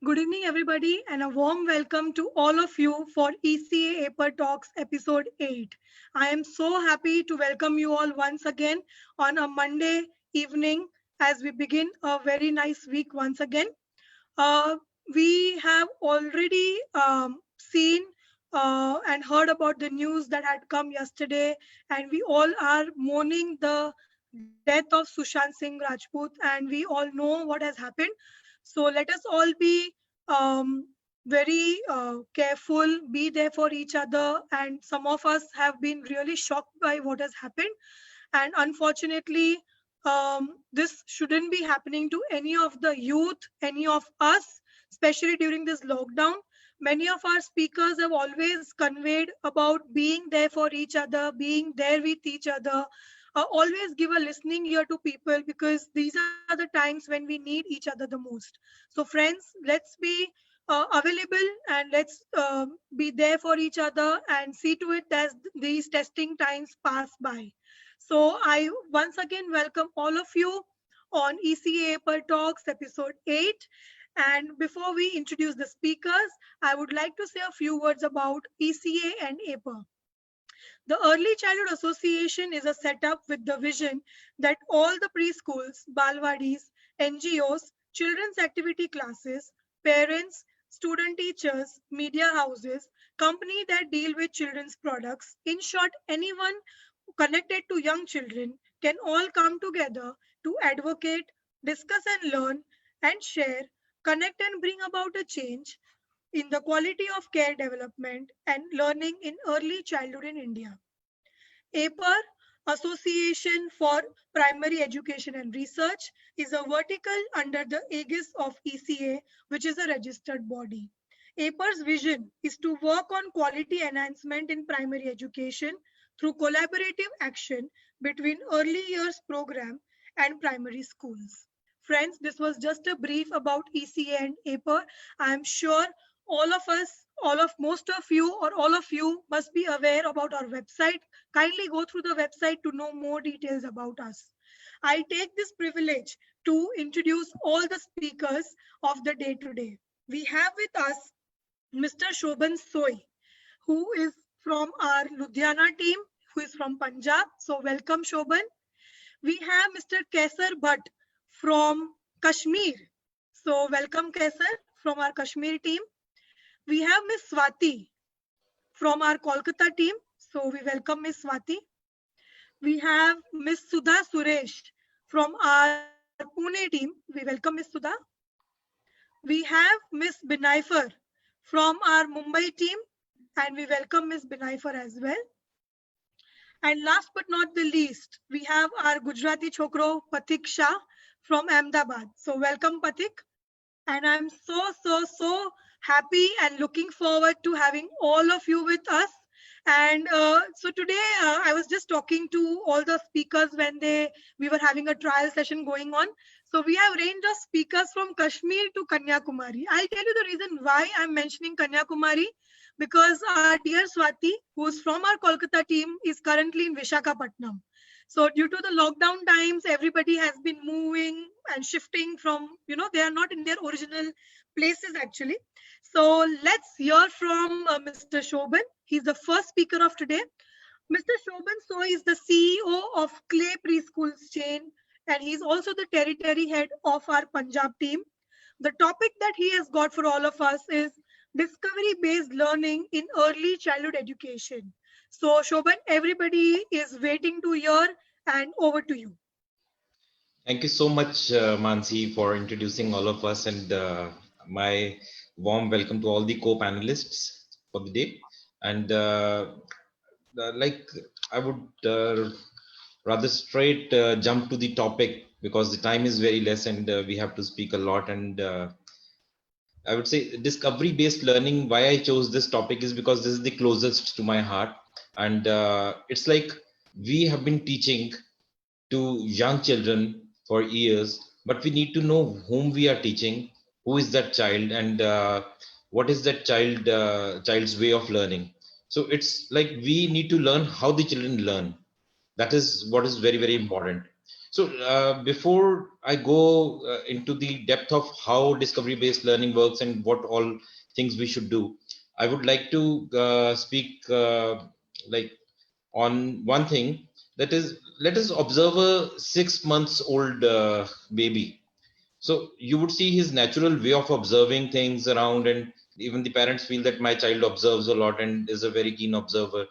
Good evening, everybody, and a warm welcome to all of you for ECA APER Talks episode 8. I am so happy to welcome you all once again on a Monday evening as we begin a very nice week once again. Uh, we have already seen and heard about the news that had come yesterday, and we all are mourning the death of Sushant Singh Rajput, and we all know what has happened. So let us all be very careful, be there for each other, and some of us have been really shocked by what has happened. And unfortunately, this shouldn't be happening to any of the youth, any of us, especially during this lockdown. Many of our speakers have always conveyed about being there for each other, being there with each other. Always give a listening ear to people because these are the times when we need each other the most. So, friends, let's be available and let's be there for each other and see to it that these testing times pass by. So I once again welcome all of you on ECA Per Talks episode 8. And before we introduce the speakers, I would like to say a few words about ECA and APER. The Early Childhood Association is a setup with the vision that all the preschools, balwadis, NGOs, children's activity classes, parents, student teachers, media houses, company that deal with children's products, in short, anyone connected to young children can all come together to advocate, discuss and learn and share, connect and bring about a change in the quality of care development and learning in early childhood in India. APER, Association for Primary Education and Research, is a vertical under the aegis of ECA, which is a registered body. APER's vision is to work on quality enhancement in primary education through collaborative action between early years program and primary schools. Friends, this was just a brief about ECA and APER. I am sure all of us, all of most of you or all of you must be aware about our website. Kindly go through the website to know more details about us. I take this privilege to introduce all the speakers of the day today. We have with us Mr. Shobhan Soi, who is from our Ludhiana team, who is from Punjab. So welcome, Shobhan. We have Mr. Kaisar Bhatt from Kashmir. So welcome, Kaisar, from our Kashmir team. We have Miss Swati from our Kolkata team. So we welcome Miss Swati. We have Miss Sudha Suresh from our Pune team. We welcome Miss Sudha. We have Miss Binaifer from our Mumbai team, and we welcome Miss Binaifer as well. And last but not the least, we have our Gujarati chokro Pathik Shah from Ahmedabad. So welcome, Pathik. And I'm so happy and looking forward to having all of you with us. And so today I was just talking to all the speakers when we were having a trial session going on. So we have range of speakers from Kashmir to Kanyakumari. I'll tell you the reason why I'm mentioning Kanyakumari, because our dear Swati, who's from our Kolkata team, is currently in Vishakhapatnam. So due to the lockdown times, everybody has been moving and shifting from, they are not in their original places actually. So let's hear from Mr. Shobhan. He's the first speaker of today. Mr. Shobhan Soy is the CEO of Clay Preschools chain, and he's also the territory head of our Punjab team. The topic that he has got for all of us is discovery-based learning in early childhood education. So, Shobhan, everybody is waiting to hear, and over to you. Thank you so much, Mansi, for introducing all of us, and my warm welcome to all the co-panelists for the day. And like I would rather straight jump to the topic because the time is very less and we have to speak a lot. And I would say discovery-based learning. Why I chose this topic is because this is the closest to my heart, and it's like we have been teaching to young children for years, but we need to know whom we are teaching, who is that child, and what is that child's way of learning. So it's like we need to learn how the children learn. That is what is very, very important. So before I go into the depth of how discovery-based learning works and what all things we should do, I would like to speak like on one thing, that is, let us observe a 6 months old baby. So you would see his natural way of observing things around, and even the parents feel that my child observes a lot and is a very keen observer.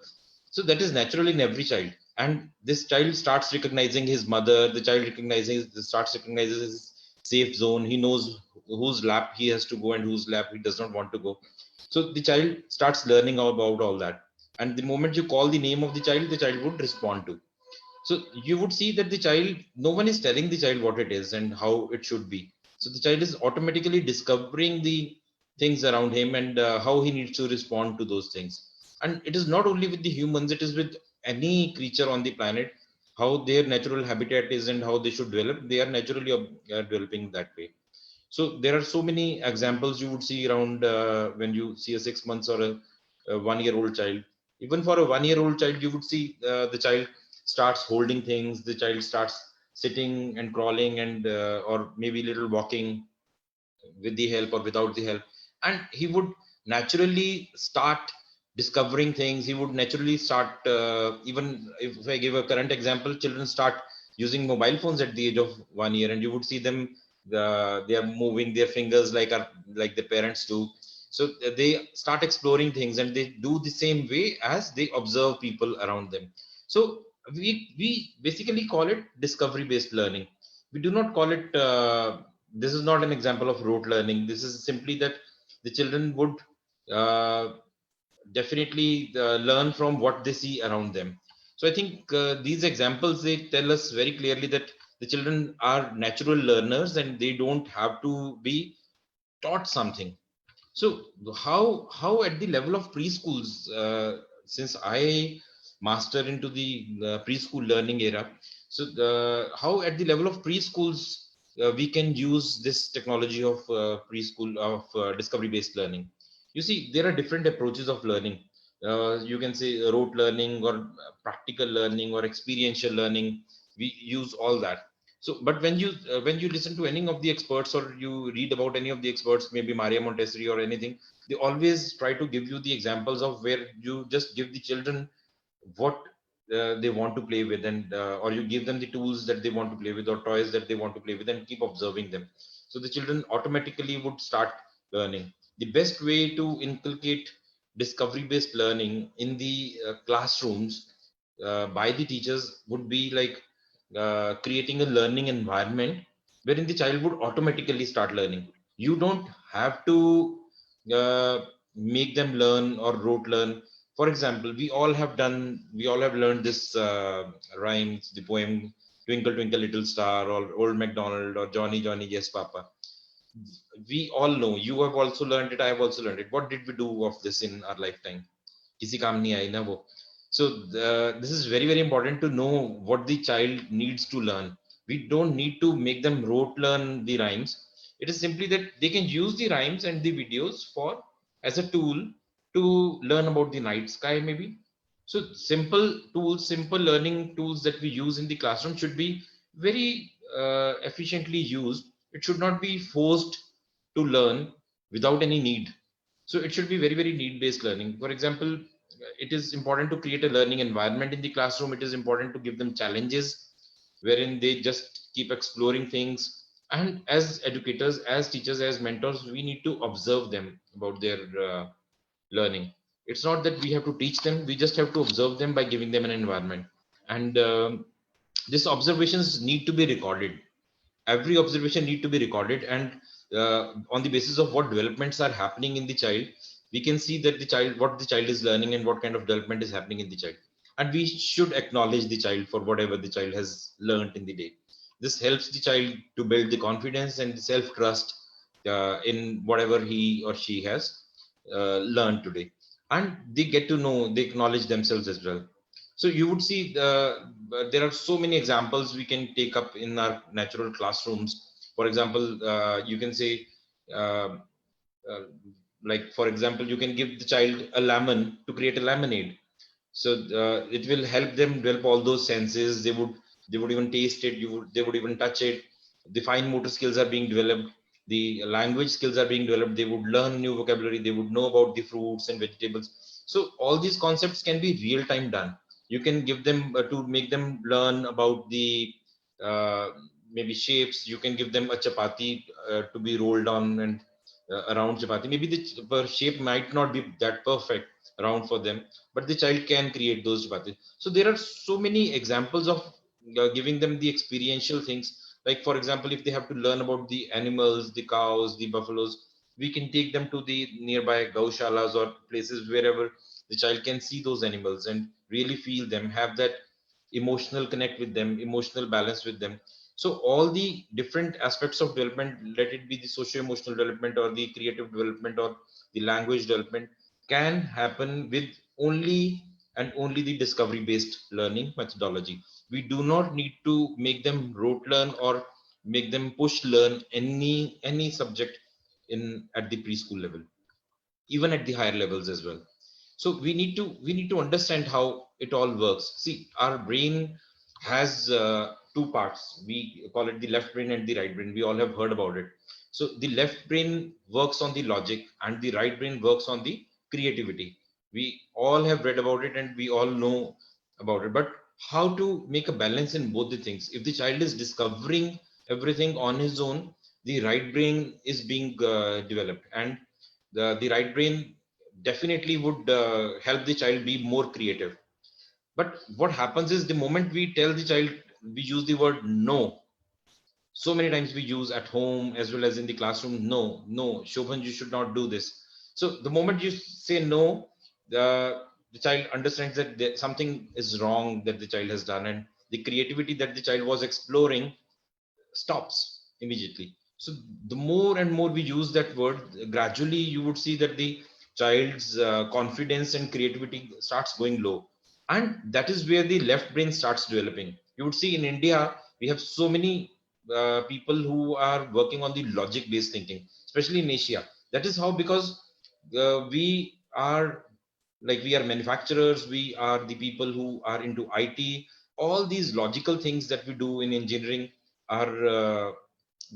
So that is natural in every child. And this child starts recognizing his mother, the child starts recognizing his safe zone. He knows whose lap he has to go and whose lap he does not want to go. So the child starts learning about all that. And the moment you call the name of the child would respond to. So you would see that the child, no one is telling the child what it is and how it should be. So the child is automatically discovering the things around him and how he needs to respond to those things. And it is not only with the humans, it is with any creature on the planet, how their natural habitat is and how they should develop. They are naturally developing that way. So there are so many examples you would see around when you see a 6 months or a 1 year old child. Even for a 1 year old child, you would see the child starts holding things, the child starts sitting and crawling and or maybe little walking with the help or without the help, and he would naturally start discovering things. He would naturally start even if I give a current example, children start using mobile phones at the age of 1 year, and you would see them, they are moving their fingers like their parents do. So they start exploring things and they do the same way as they observe people around them. So we basically call it discovery based learning. We do not call it this is not an example of rote learning. This is simply that the children would uh, definitely learn from what they see around them. So I think these examples, they tell us very clearly that the children are natural learners and they don't have to be taught something. So how at the level of preschools, since I master into the preschool learning era, so how at the level of preschools we can use this technology of preschool of discovery based learning. You see, there are different approaches of learning. You can say rote learning or practical learning or experiential learning. We use all that. So but when you listen to any of the experts or you read about any of the experts, maybe Maria Montessori or anything, they always try to give you the examples of where you just give the children what they want to play with, and or you give them the tools that they want to play with or toys that they want to play with and keep observing them. So the children automatically would start learning. The best way to inculcate discovery based learning in the classrooms by the teachers would be like creating a learning environment wherein the child would automatically start learning. You don't have to make them learn or rote learn. For example, we all have learned this rhymes, the poem Twinkle Twinkle Little Star or Old MacDonald or Johnny Johnny Yes Papa. We all know, you have also learned it, I have also learned it. What did we do of this in our lifetime? किसी काम नहीं आई ना वो. So this is very very important to know what the child needs to learn. We don't need to make them rote learn the rhymes. It is simply that they can use the rhymes and the videos for as a tool to learn about the night sky maybe. So simple tools, simple learning tools that we use in the classroom should be very efficiently used. It should not be forced to learn without any need. So it should be very very need based learning. For example, it is important to create a learning environment in the classroom. It is important to give them challenges wherein they just keep exploring things. And as educators, as teachers, as mentors, we need to observe them about their learning. It's not that we have to teach them, we just have to observe them by giving them an environment. And these observations need to be recorded. Every observation need to be recorded, and on the basis of what developments are happening in the child, we can see that the child, what the child is learning and what kind of development is happening in the child. And we should acknowledge the child for whatever the child has learned in the day. This helps the child to build the confidence and self trust in whatever he or she has learned today. And they get to know, they acknowledge themselves as well. So you would see there are so many examples we can take up in our natural classrooms. For example, you can say, uh, uh, like for example, you can give the child a lemon to create a lemonade. So it will help them develop all those senses. They would they would even taste it, they would even touch it. The fine motor skills are being developed, the language skills are being developed, they would learn new vocabulary, they would know about the fruits and vegetables. So all these concepts can be real time done. You can give them to make them learn about the uh, maybe shapes. You can give them a chapati to be rolled on and around chapati. Maybe the shape might not be that perfect around for them, but the child can create those chapati. So there are so many examples of giving them the experiential things. Like for example, if they have to learn about the animals, the cows, the buffaloes, we can take them to the nearby gaushalas or places wherever the child can see those animals and really feel them, have that emotional connect with them, emotional balance with them. So all the different aspects of development, let it be the socio-emotional development or the creative development or the language development, can happen with only and only the discovery based learning methodology. We do not need to make them rote learn or make them push learn any subject in at the preschool level, even at the higher levels as well. So we need to understand how it all works. See, our brain has two parts. We call it the left brain and the right brain. We all have heard about it. So the left brain works on the logic and the right brain works on the creativity. We all have read about it and we all know about it, but how to make a balance in both the things? If the child is discovering everything on his own, the right brain is being developed, and the right brain definitely would help the child be more creative. But what happens is, the moment we tell the child, we use the word no. So many times we use at home as well as in the classroom, no, no, Shobhan, you should not do this. So the moment you say no, the child understands that something is wrong that the child has done, and the creativity that the child was exploring stops immediately. So the more and more we use that word, gradually you would see that the child's confidence and creativity starts going low. And that is where the left brain starts developing. You would see in India, we have so many people who are working on the logic based thinking, especially in Asia. That is how, because we are we are manufacturers, we are the people who are into IT. All these logical things that we do in engineering are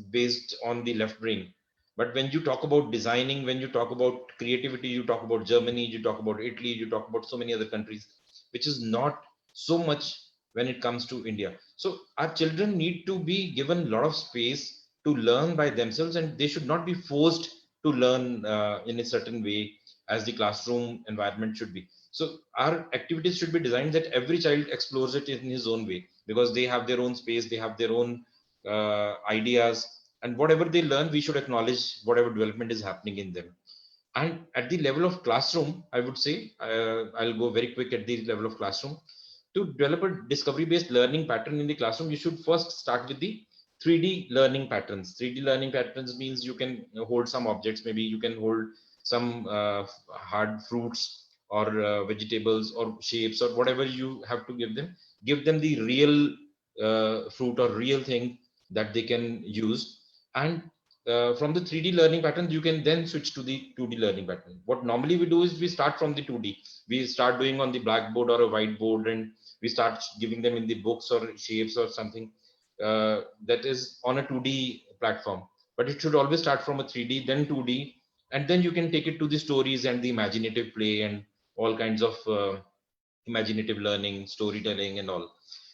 based on the left brain. But when you talk about designing, when you talk about creativity, you talk about Germany, you talk about Italy, you talk about so many other countries, which is not so much when it comes to India. So our children need to be given a lot of space to learn by themselves, and they should not be forced to learn in a certain way as the classroom environment should be. So our activities should be designed that every child explores it in his own way, because they have their own space, they have their own ideas, and whatever they learn, we should acknowledge whatever development is happening in them. And at the level of classroom, I would say, I'll go very quick at the level of classroom. To develop a discovery based learning pattern in the classroom, you should first start with the 3D learning patterns. 3D learning patterns means you can hold some objects, maybe you can hold some hard fruits or vegetables or shapes or whatever you have to give them the real fruit or real thing that they can use. And from the 3D learning pattern, you can then switch to the 2D learning pattern. What normally we do is we start from the 2D. We start doing on the blackboard or a whiteboard, and we start giving them in the books or shapes or something that is on a 2D platform. But it should always start from a 3D, then 2D, and then you can take it to the stories and the imaginative play and all kinds of imaginative learning, storytelling, and all.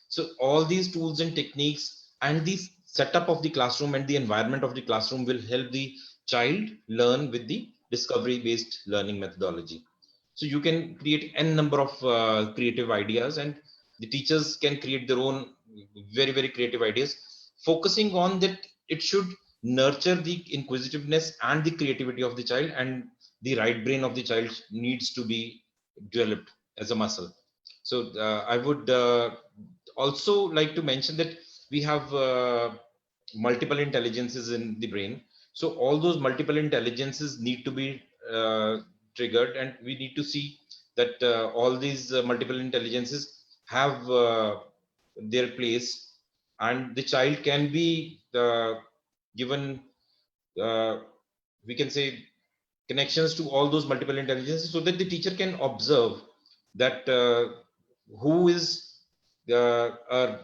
So all these tools and techniques and the setup of the classroom and the environment of the classroom will help the child learn with the discovery based learning methodology. So you can create n number of creative ideas, and the teachers can create their own very creative ideas, focusing on that it should nurture the inquisitiveness and the creativity of the child, and the right brain of the child needs to be developed as a muscle. So I would also like to mention that we have multiple intelligences in the brain. So all those multiple intelligences need to be triggered, and we need to see that all these multiple intelligences have their place, and the child can be given uh, we can say connections to all those multiple intelligences, so that the teacher can observe that who is a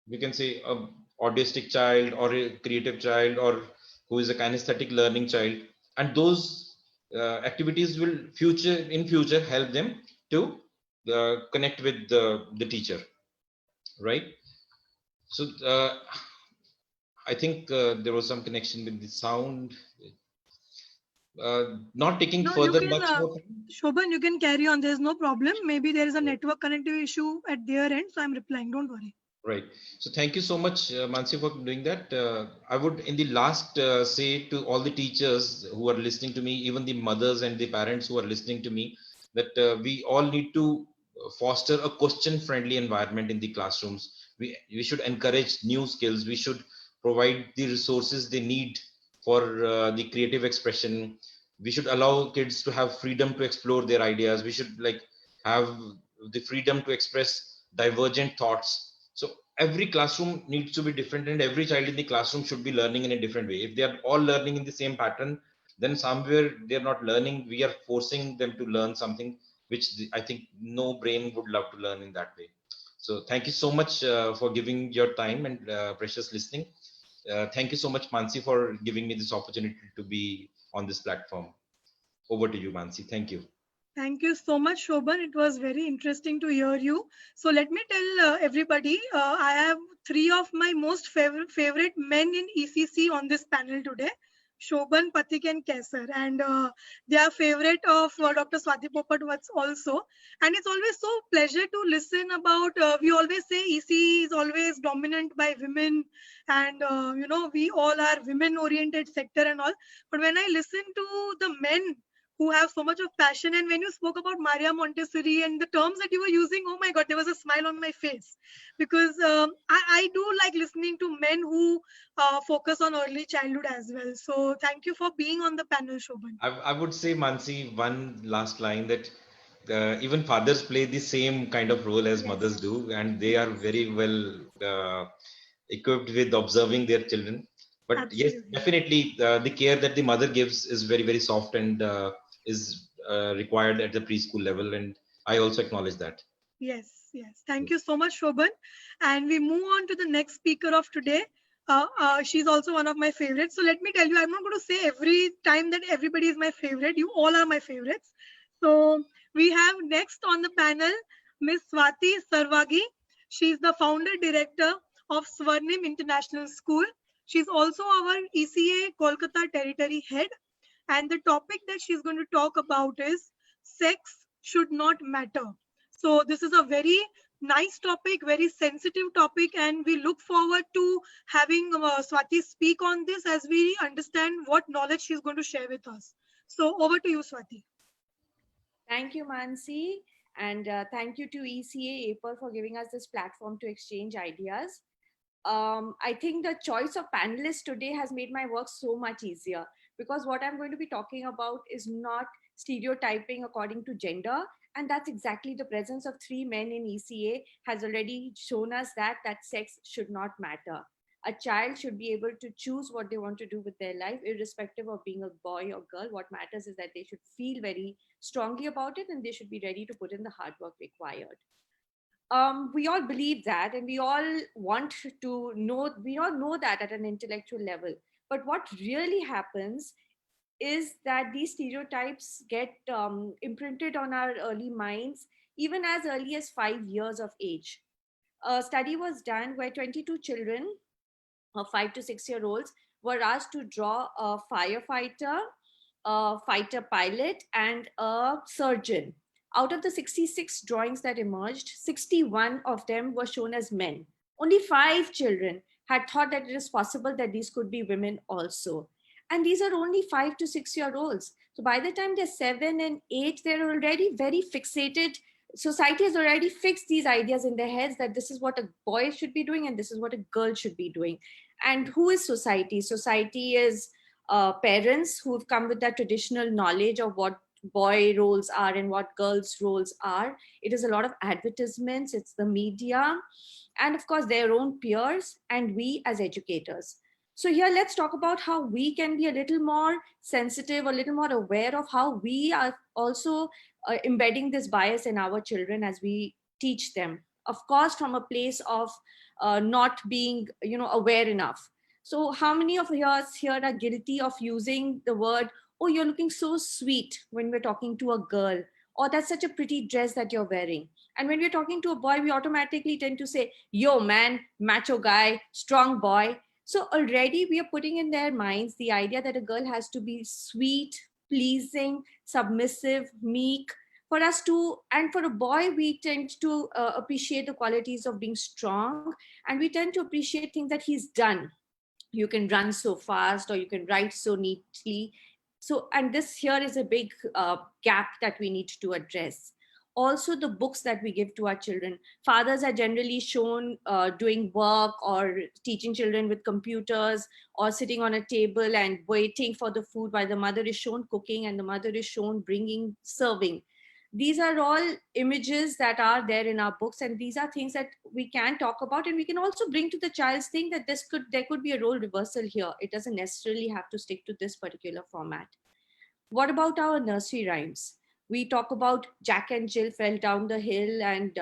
we can say a autistic child or a creative child or who is a kinesthetic learning child, and those activities will future help them to connect with the teacher, right? So I think there was some connection with the sound. Not taking No, you further can, much more time. Shobhan, you can carry on. There's no problem. Maybe there is a network connectivity issue at their end, so I'm replying. Don't worry. Right. So thank you so much, Mansi, for doing that. I would, in the last, say to all the teachers who are listening to me, even the mothers and the parents who are listening to me, that we all need to foster a question-friendly environment in the classrooms. We should encourage new skills. We should provide the resources they need for the creative expression. We should allow kids to have freedom to explore their ideas. We should like have the freedom to express divergent thoughts. So every classroom needs to be different, and every child in the classroom should be learning in a different way. If they are all learning in the same pattern, then somewhere they're not learning. We are forcing them to learn something which I think no brain would love to learn in that way. So thank you so much for giving your time and precious listening. Thank you so much, Mansi, for giving me this opportunity to be on this platform. Over to you, Mansi. Thank you. Thank you so much, Shobhan. It was very interesting to hear you. So let me tell everybody, I have three of my most favorite men in ECC on this panel today. Shobhan, Patik, and Kesar, and they are favorite of Dr. Swati Popat also. And it's always so pleasure to listen about. We always say ECE is always dominant by women, and we all are women-oriented sector and all. But when I listen to the men who have so much of passion. And when you spoke about Maria Montessori and the terms that you were using, oh my God, there was a smile on my face because I do like listening to men who focus on early childhood as well. So thank you for being on the panel, Shobhan. I would say, Mansi, one last line that even fathers play the same kind of role as Yes, mothers do, and they are yes, very well equipped with observing their children. But yes, absolutely. definitely the care that the mother gives is very, very soft and is required at the preschool level. And I also acknowledge that. Yes, yes. Thank you so much, Shobhan. And we move on to the next speaker of today. She's also one of my favorites. So let me tell you, I'm not going to say every time that everybody is my favorite. You all are my favorites. So we have next on the panel Miss Swati Sarvagi. She's the founder director of Swarnim International School. She's also our ECA Kolkata territory head. And the topic that she's going to talk about is sex should not matter. So this is a very nice topic, very sensitive topic, and we look forward to having Swati speak on this as we understand what knowledge she's going to share with us. So over to you, Swati. Thank you, Mansi. And thank you to ECA APER for giving us this platform to exchange ideas. I think the choice of panelists today has made my work so much easier because what I'm going to be talking about is not stereotyping according to gender. And that's exactly the presence of three men in ECA has already shown us that sex should not matter. A child should be able to choose what they want to do with their life, irrespective of being a boy or girl. What matters is that they should feel very strongly about it and they should be ready to put in the hard work required. We all believe that and we all want to know, we all know that at an intellectual level. But what really happens is that these stereotypes get imprinted on our early minds, even as early as 5 years of age. A study was done where 22 children, 5 to 6 year olds, were asked to draw a firefighter, a fighter pilot, and a surgeon. Out of the 66 drawings that emerged, 61 of them were shown as men. Only 5 children had thought that it is possible that these could be women also. And these are only 5 to 6 year olds. So by the time they're 7 and 8, they're already very fixated. Society has already fixed these ideas in their heads that this is what a boy should be doing and this is what a girl should be doing. And who is society? Society is parents who've come with that traditional knowledge of what boy roles are and what girls roles are. It is a lot of advertisements, it's the media, and of course their own peers and we as educators. So here let's talk about how we can be a little more sensitive, a little more aware of how we are also embedding this bias in our children as we teach them, of course from a place of not being, aware enough. So how many of us here are guilty of using the word, oh, you're looking so sweet, when we're talking to a girl, or that's such a pretty dress that you're wearing. And when we're talking to a boy, we automatically tend to say, yo, man, macho guy, strong boy. So already we are putting in their minds the idea that a girl has to be sweet, pleasing, submissive, meek. For us to, and for a boy, we tend to appreciate the qualities of being strong, and we tend to appreciate things that he's done. You can run so fast, or you can write so neatly. So, and this here is a big gap that we need to address. Also, the books that we give to our children, fathers are generally shown doing work or teaching children with computers, or sitting on a table and waiting for the food, while the mother is shown cooking and the mother is shown bringing, serving. These are all images that are there in our books, and these are things that we can talk about, and we can also bring to the child's thing that there could be a role reversal here. It doesn't necessarily have to stick to this particular format. What about our nursery rhymes? We talk about Jack and Jill fell down the hill, and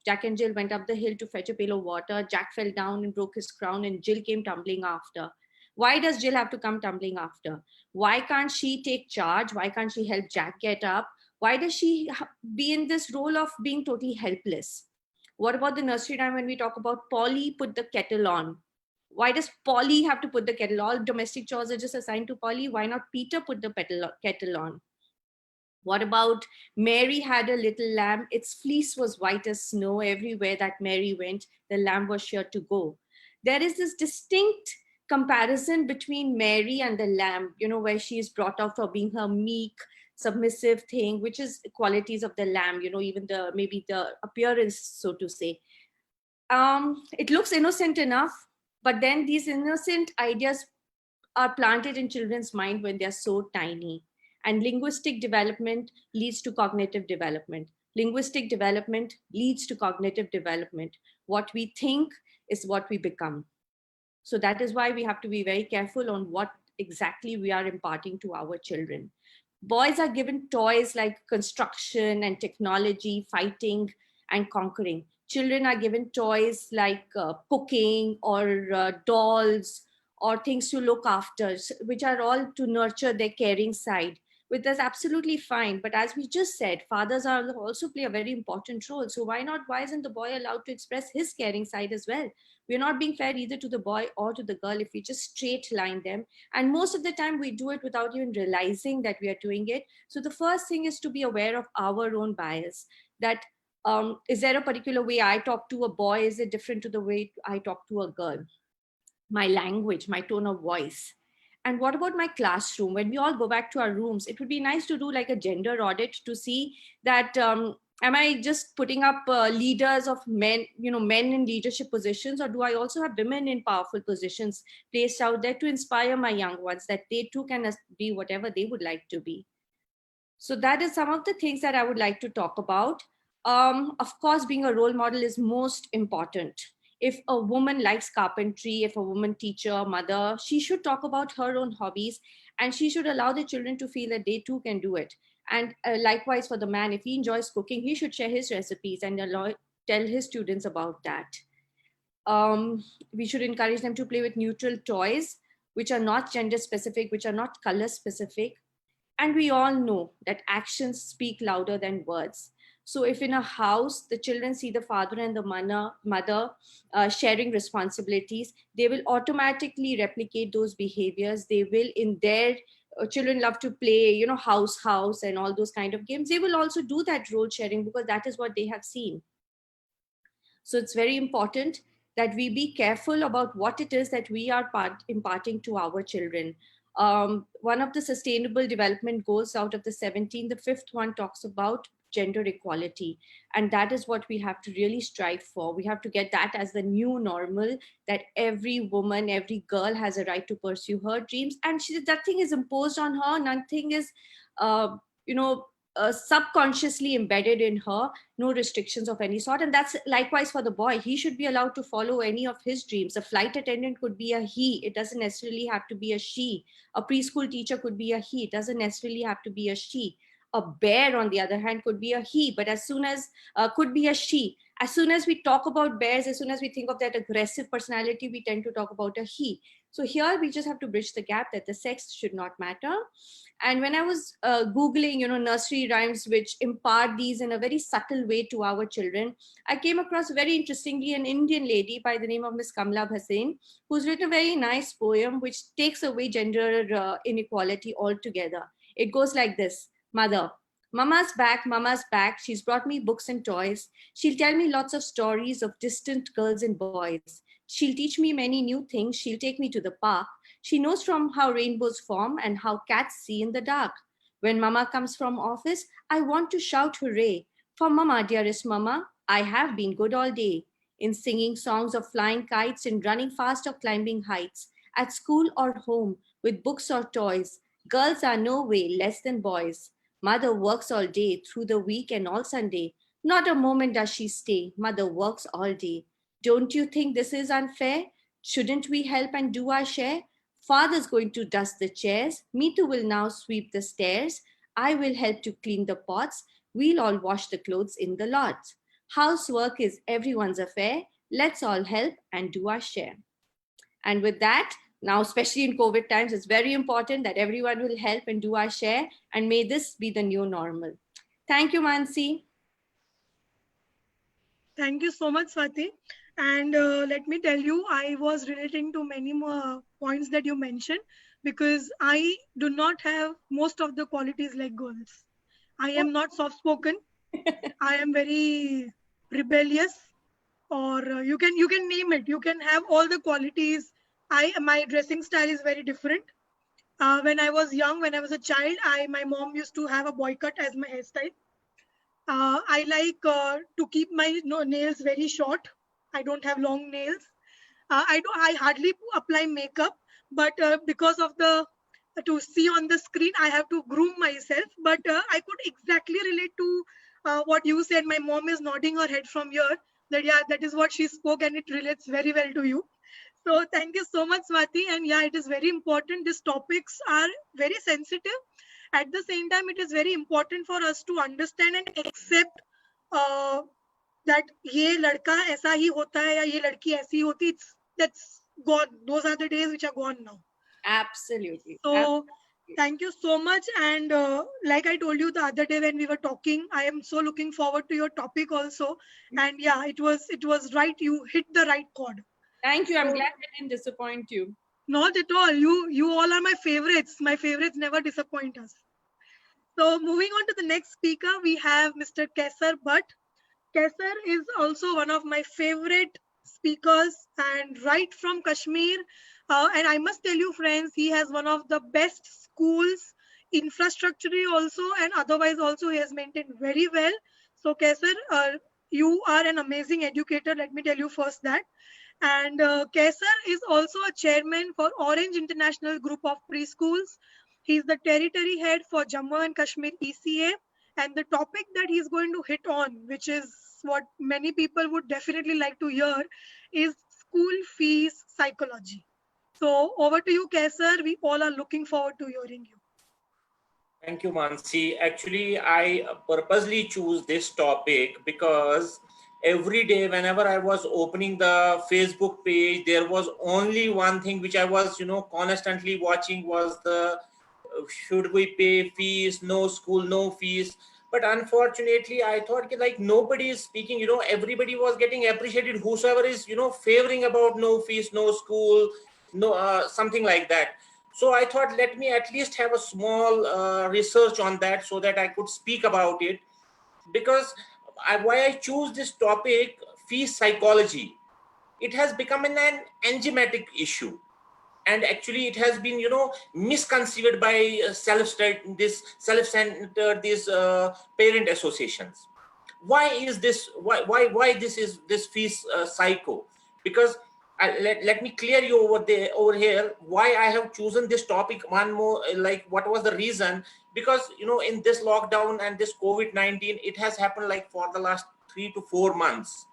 Jack and Jill went up the hill to fetch a pail of water. Jack fell down and broke his crown, and Jill came tumbling after. Why does Jill have to come tumbling after? Why can't she take charge? Why can't she help Jack get up? Why does she be in this role of being totally helpless? What about the nursery rhyme when we talk about Polly put the kettle on? Why does Polly have to put the kettle? All domestic chores are just assigned to Polly. Why not Peter put the kettle on? What about Mary had a little lamb? Its fleece was white as snow. Everywhere that Mary went, the lamb was sure to go. There is this distinct comparison between Mary and the lamb, where she is brought out for being her meek, submissive thing, which is qualities of the lamb, even maybe the appearance, so to say. It looks innocent enough, but then these innocent ideas are planted in children's mind when they're so tiny. And linguistic development leads to cognitive development. Linguistic development leads to cognitive development. What we think is what we become. So that is why we have to be very careful on what exactly we are imparting to our children. Boys are given toys like construction and technology, fighting and conquering. Children are given toys like cooking or dolls or things to look after, which are all to nurture their caring side, which is absolutely fine. But as we just said, fathers are also play a very important role. So why isn't the boy allowed to express his caring side as well? We're not being fair either to the boy or to the girl if we just straight line them. And most of the time we do it without even realizing that we are doing it. So the first thing is to be aware of our own bias, that is there a particular way I talk to a boy? Is it different to the way I talk to a girl? My language, my tone of voice. And what about my classroom? When we all go back to our rooms, it would be nice to do like a gender audit to see that am I just putting up leaders of men, men in leadership positions, or do I also have women in powerful positions placed out there to inspire my young ones that they too can be whatever they would like to be? So that is some of the things that I would like to talk about. Of course, being a role model is most important. If a woman likes carpentry, if a woman teacher, mother, she should talk about her own hobbies, and she should allow the children to feel that they too can do it. And likewise for the man, if he enjoys cooking, he should share his recipes and tell his students about that. We should encourage them to play with neutral toys, which are not gender specific, which are not color specific. And we all know that actions speak louder than words. So if in a house, the children see the father and the mother sharing responsibilities, they will automatically replicate those behaviors. They will, in their children love to play, house and all those kind of games. They will also do that role sharing because that is what they have seen. So it's very important that we be careful about what it is that we are imparting to our children. One of the sustainable development goals out of the 17, the fifth one talks about gender equality. And that is what we have to really strive for. We have to get that as the new normal, that every woman, every girl has a right to pursue her dreams. And nothing is imposed on her. Nothing is, subconsciously embedded in her, no restrictions of any sort. And that's likewise for the boy. He should be allowed to follow any of his dreams. A flight attendant could be a he. It doesn't necessarily have to be a she. A preschool teacher could be a he. It doesn't necessarily have to be a she. A bear, on the other hand, could be a he, but as soon as could be a she. As soon as we talk about bears, as soon as we think of that aggressive personality, we tend to talk about a he. So here we just have to bridge the gap that the sex should not matter. And when I was Googling, nursery rhymes which impart these in a very subtle way to our children, I came across very interestingly an Indian lady by the name of Miss Kamla Bhasin, who's written a very nice poem which takes away gender inequality altogether. It goes like this: Mother, Mama's back. She's brought me books and toys. She'll tell me lots of stories of distant girls and boys. She'll teach me many new things. She'll take me to the park. She knows from how rainbows form and how cats see in the dark. When Mama comes from office, I want to shout hooray. For Mama, dearest Mama, I have been good all day. In singing songs of flying kites and running fast or climbing heights. At school or home, with books or toys, girls are no way less than boys. Mother works all day, through the week and all Sunday. Not a moment does she stay. Mother works all day. Don't you think this is unfair? Shouldn't we help and do our share? Father's going to dust the chairs. Me too will now sweep the stairs. I will help to clean the pots. We'll all wash the clothes in the lots. Housework is everyone's affair. Let's all help and do our share. And with that, now, especially in COVID times, it's very important that everyone will help and do our share. And may this be the new normal. Thank you, Mansi. Thank you so much, Swati. And let me tell you, I was relating to many more points that you mentioned because I do not have most of the qualities like girls. I am not soft-spoken. I am very rebellious, or you can name it. You can have all the qualities. My dressing style is very different. When I was young, when I was a child, my mom used to have a boy cut as my hairstyle. I like to keep my nails very short. I don't have long nails. I hardly apply makeup, but because of the to see on the screen, I have to groom myself. But I could exactly relate to what you said. My mom is nodding her head from here. That yeah, that is what she spoke, and it relates very well to you. So thank you so much, Swati. And yeah, it is very important. These topics are very sensitive. At the same time, it is very important for us to understand and accept that ये लड़का ऐसा ही होता है या ये लड़की ऐसी होती. That's gone. Those are the days which are gone now. Absolutely. So Absolutely. thank you so much. And like I told you the other day when we were talking, I am so looking forward to your topic also. And yeah, it was right. You hit the right chord. Thank you. I'm glad I didn't disappoint you. Not at all. You all are my favorites. My favorites never disappoint us. So moving on to the next speaker, we have Mr. Kesar Bhatt. Kesar is also one of my favorite speakers and right from Kashmir. And I must tell you, friends, he has one of the best schools, infrastructure also, and otherwise also he has maintained very well. So Kesar, you are an amazing educator. Let me tell you first that. And Kesar is also a chairman for Orange International Group of Preschools. He's the territory head for Jammu and Kashmir ECA. And the topic that he's going to hit on, which is what many people would definitely like to hear, is school fees psychology. So over to you, Kesar. We all are looking forward to hearing you. Thank you, Mansi. Actually, I purposely choose this topic because every day whenever I was opening the Facebook page, there was only one thing which I was, constantly watching was the should we pay fees, no school, no fees. But unfortunately, I thought like nobody is speaking, everybody was getting appreciated. Whosoever is, favoring about no fees, no school, no something like that. So I thought, let me at least have a small research on that so that I could speak about it. Because why I choose this topic, fees psychology, it has become an enigmatic issue. And actually it has been, misconceived by self-centered, these parent associations. Why is this? Why this fees psycho? Because let me clear you over here why I have chosen this topic. One more, like what was the reason? Because in this lockdown and this COVID-19, it has happened like for the last 3 to 4 months.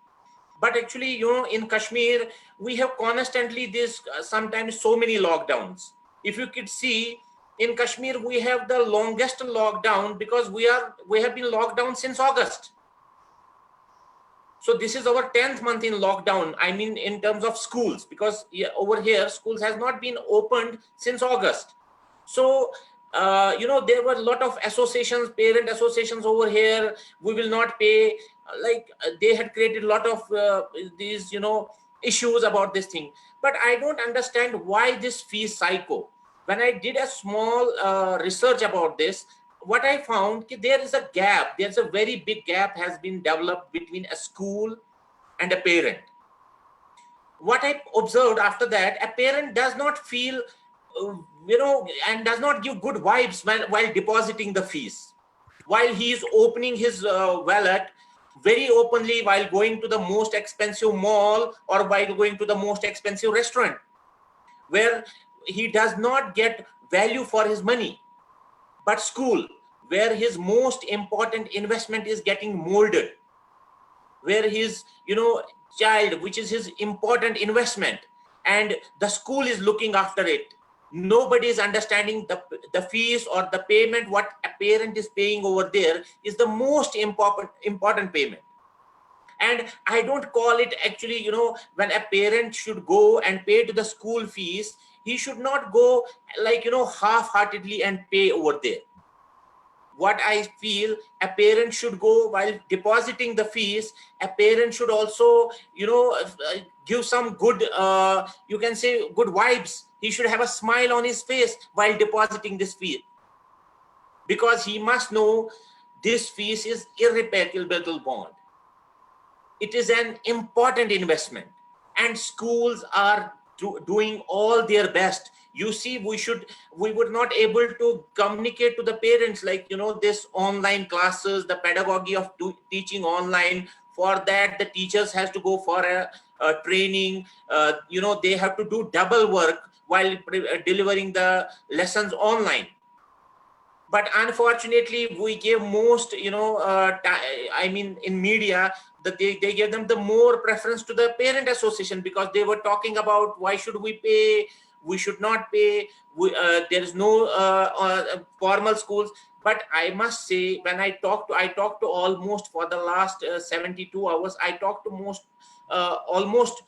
But actually, in Kashmir, we have constantly this sometimes so many lockdowns. If you could see, in Kashmir, we have the longest lockdown because we have been locked down since August. So this is our 10th month in lockdown. I mean, in terms of schools, because over here, schools has not been opened since August. So, there were a lot of associations, parent associations over here. We will not pay. They had created a lot of these, issues about this thing. But I don't understand why this fee psycho. When I did a small research about this, what I found, there is a gap. There's a very big gap has been developed between a school and a parent. What I observed after that, a parent does not feel, and does not give good vibes while depositing the fees. While he is opening his wallet very openly while going to the most expensive mall or while going to the most expensive restaurant, where he does not get value for his money. But school, where his most important investment is getting molded, where his child, which is his important investment, and the school is looking after it. Nobody is understanding the fees or the payment. What a parent is paying over there is the most important payment. And I don't call it actually, when a parent should go and pay to the school fees, he should not go half-heartedly and pay over there. What I feel, a parent should go while depositing the fees. A parent should also, give some good, you can say good vibes. He should have a smile on his face while depositing this fee, because he must know this fees is irreparable bond. It is an important investment, and schools are doing all their best. You see, we were not able to communicate to the parents, this online classes, the pedagogy of teaching online. For that, the teachers has to go for a training. They have to do double work while delivering the lessons online. But unfortunately, we gave most, in media, that they gave them the more preference to the parent association, because they were talking about why should we pay, we should not pay, there is no formal schools. But I must say, when I talked to almost for the last 72 hours, I talked to almost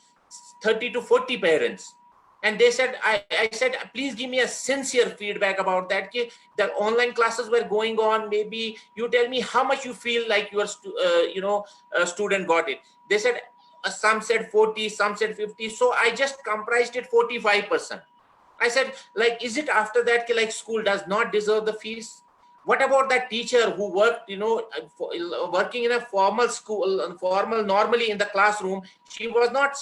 30 to 40 parents. And they said, I said, please give me a sincere feedback about that. The online classes were going on. Maybe you tell me how much you feel like your student got it. They said, some said 40, some said 50. So I just comprised it 45%. I said, is it after that, school does not deserve the fees? What about that teacher who worked, working in a formal school, normally in the classroom? She was not,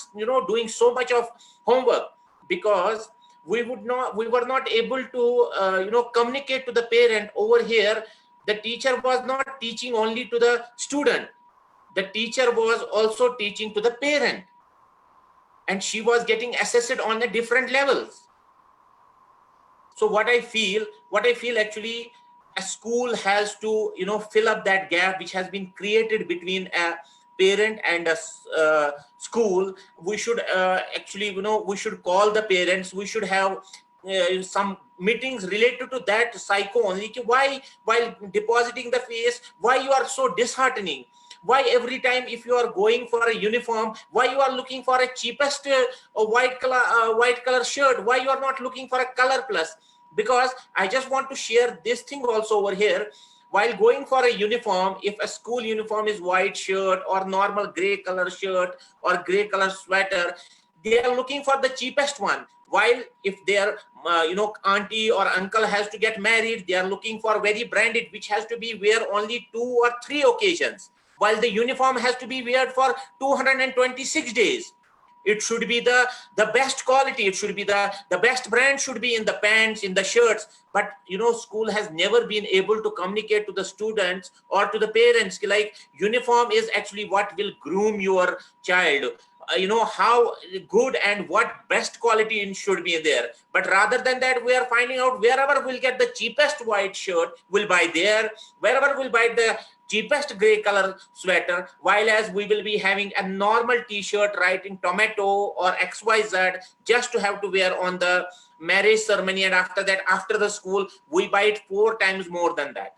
doing so much of homework, because we were not able to communicate to the parent. Over here, the teacher was not teaching only to the student. The teacher was also teaching to the parent, and she was getting assessed on a different levels. So what I feel actually, a school has to fill up that gap which has been created between a parent and a school. We should actually, we should call the parents. We should have some meetings related to that psycho only. Why, while depositing the fees, why you are so disheartening? Why every time if you are going for a uniform, why you are looking for a cheapest white color shirt? Why you are not looking for a color plus? Because I just want to share this thing also over here. While going for a uniform, if a school uniform is white shirt or normal gray color shirt or gray color sweater, they are looking for the cheapest one. While if their auntie or uncle has to get married, they are looking for very branded, which has to be wear only 2 or 3 occasions, while the uniform has to be wear for 226 days. It should be the best quality. It should be the best brand should be in the pants, in the shirts. But school has never been able to communicate to the students or to the parents uniform is actually what will groom your child. How good and what best quality it should be there. But rather than that, we are finding out wherever we'll get the cheapest white shirt, we'll buy there. Wherever we'll buy the cheapest gray color sweater, while as we will be having a normal t-shirt writing tomato or XYZ just to have to wear on the marriage ceremony, and after that, after the school, we buy it 4 times more than that.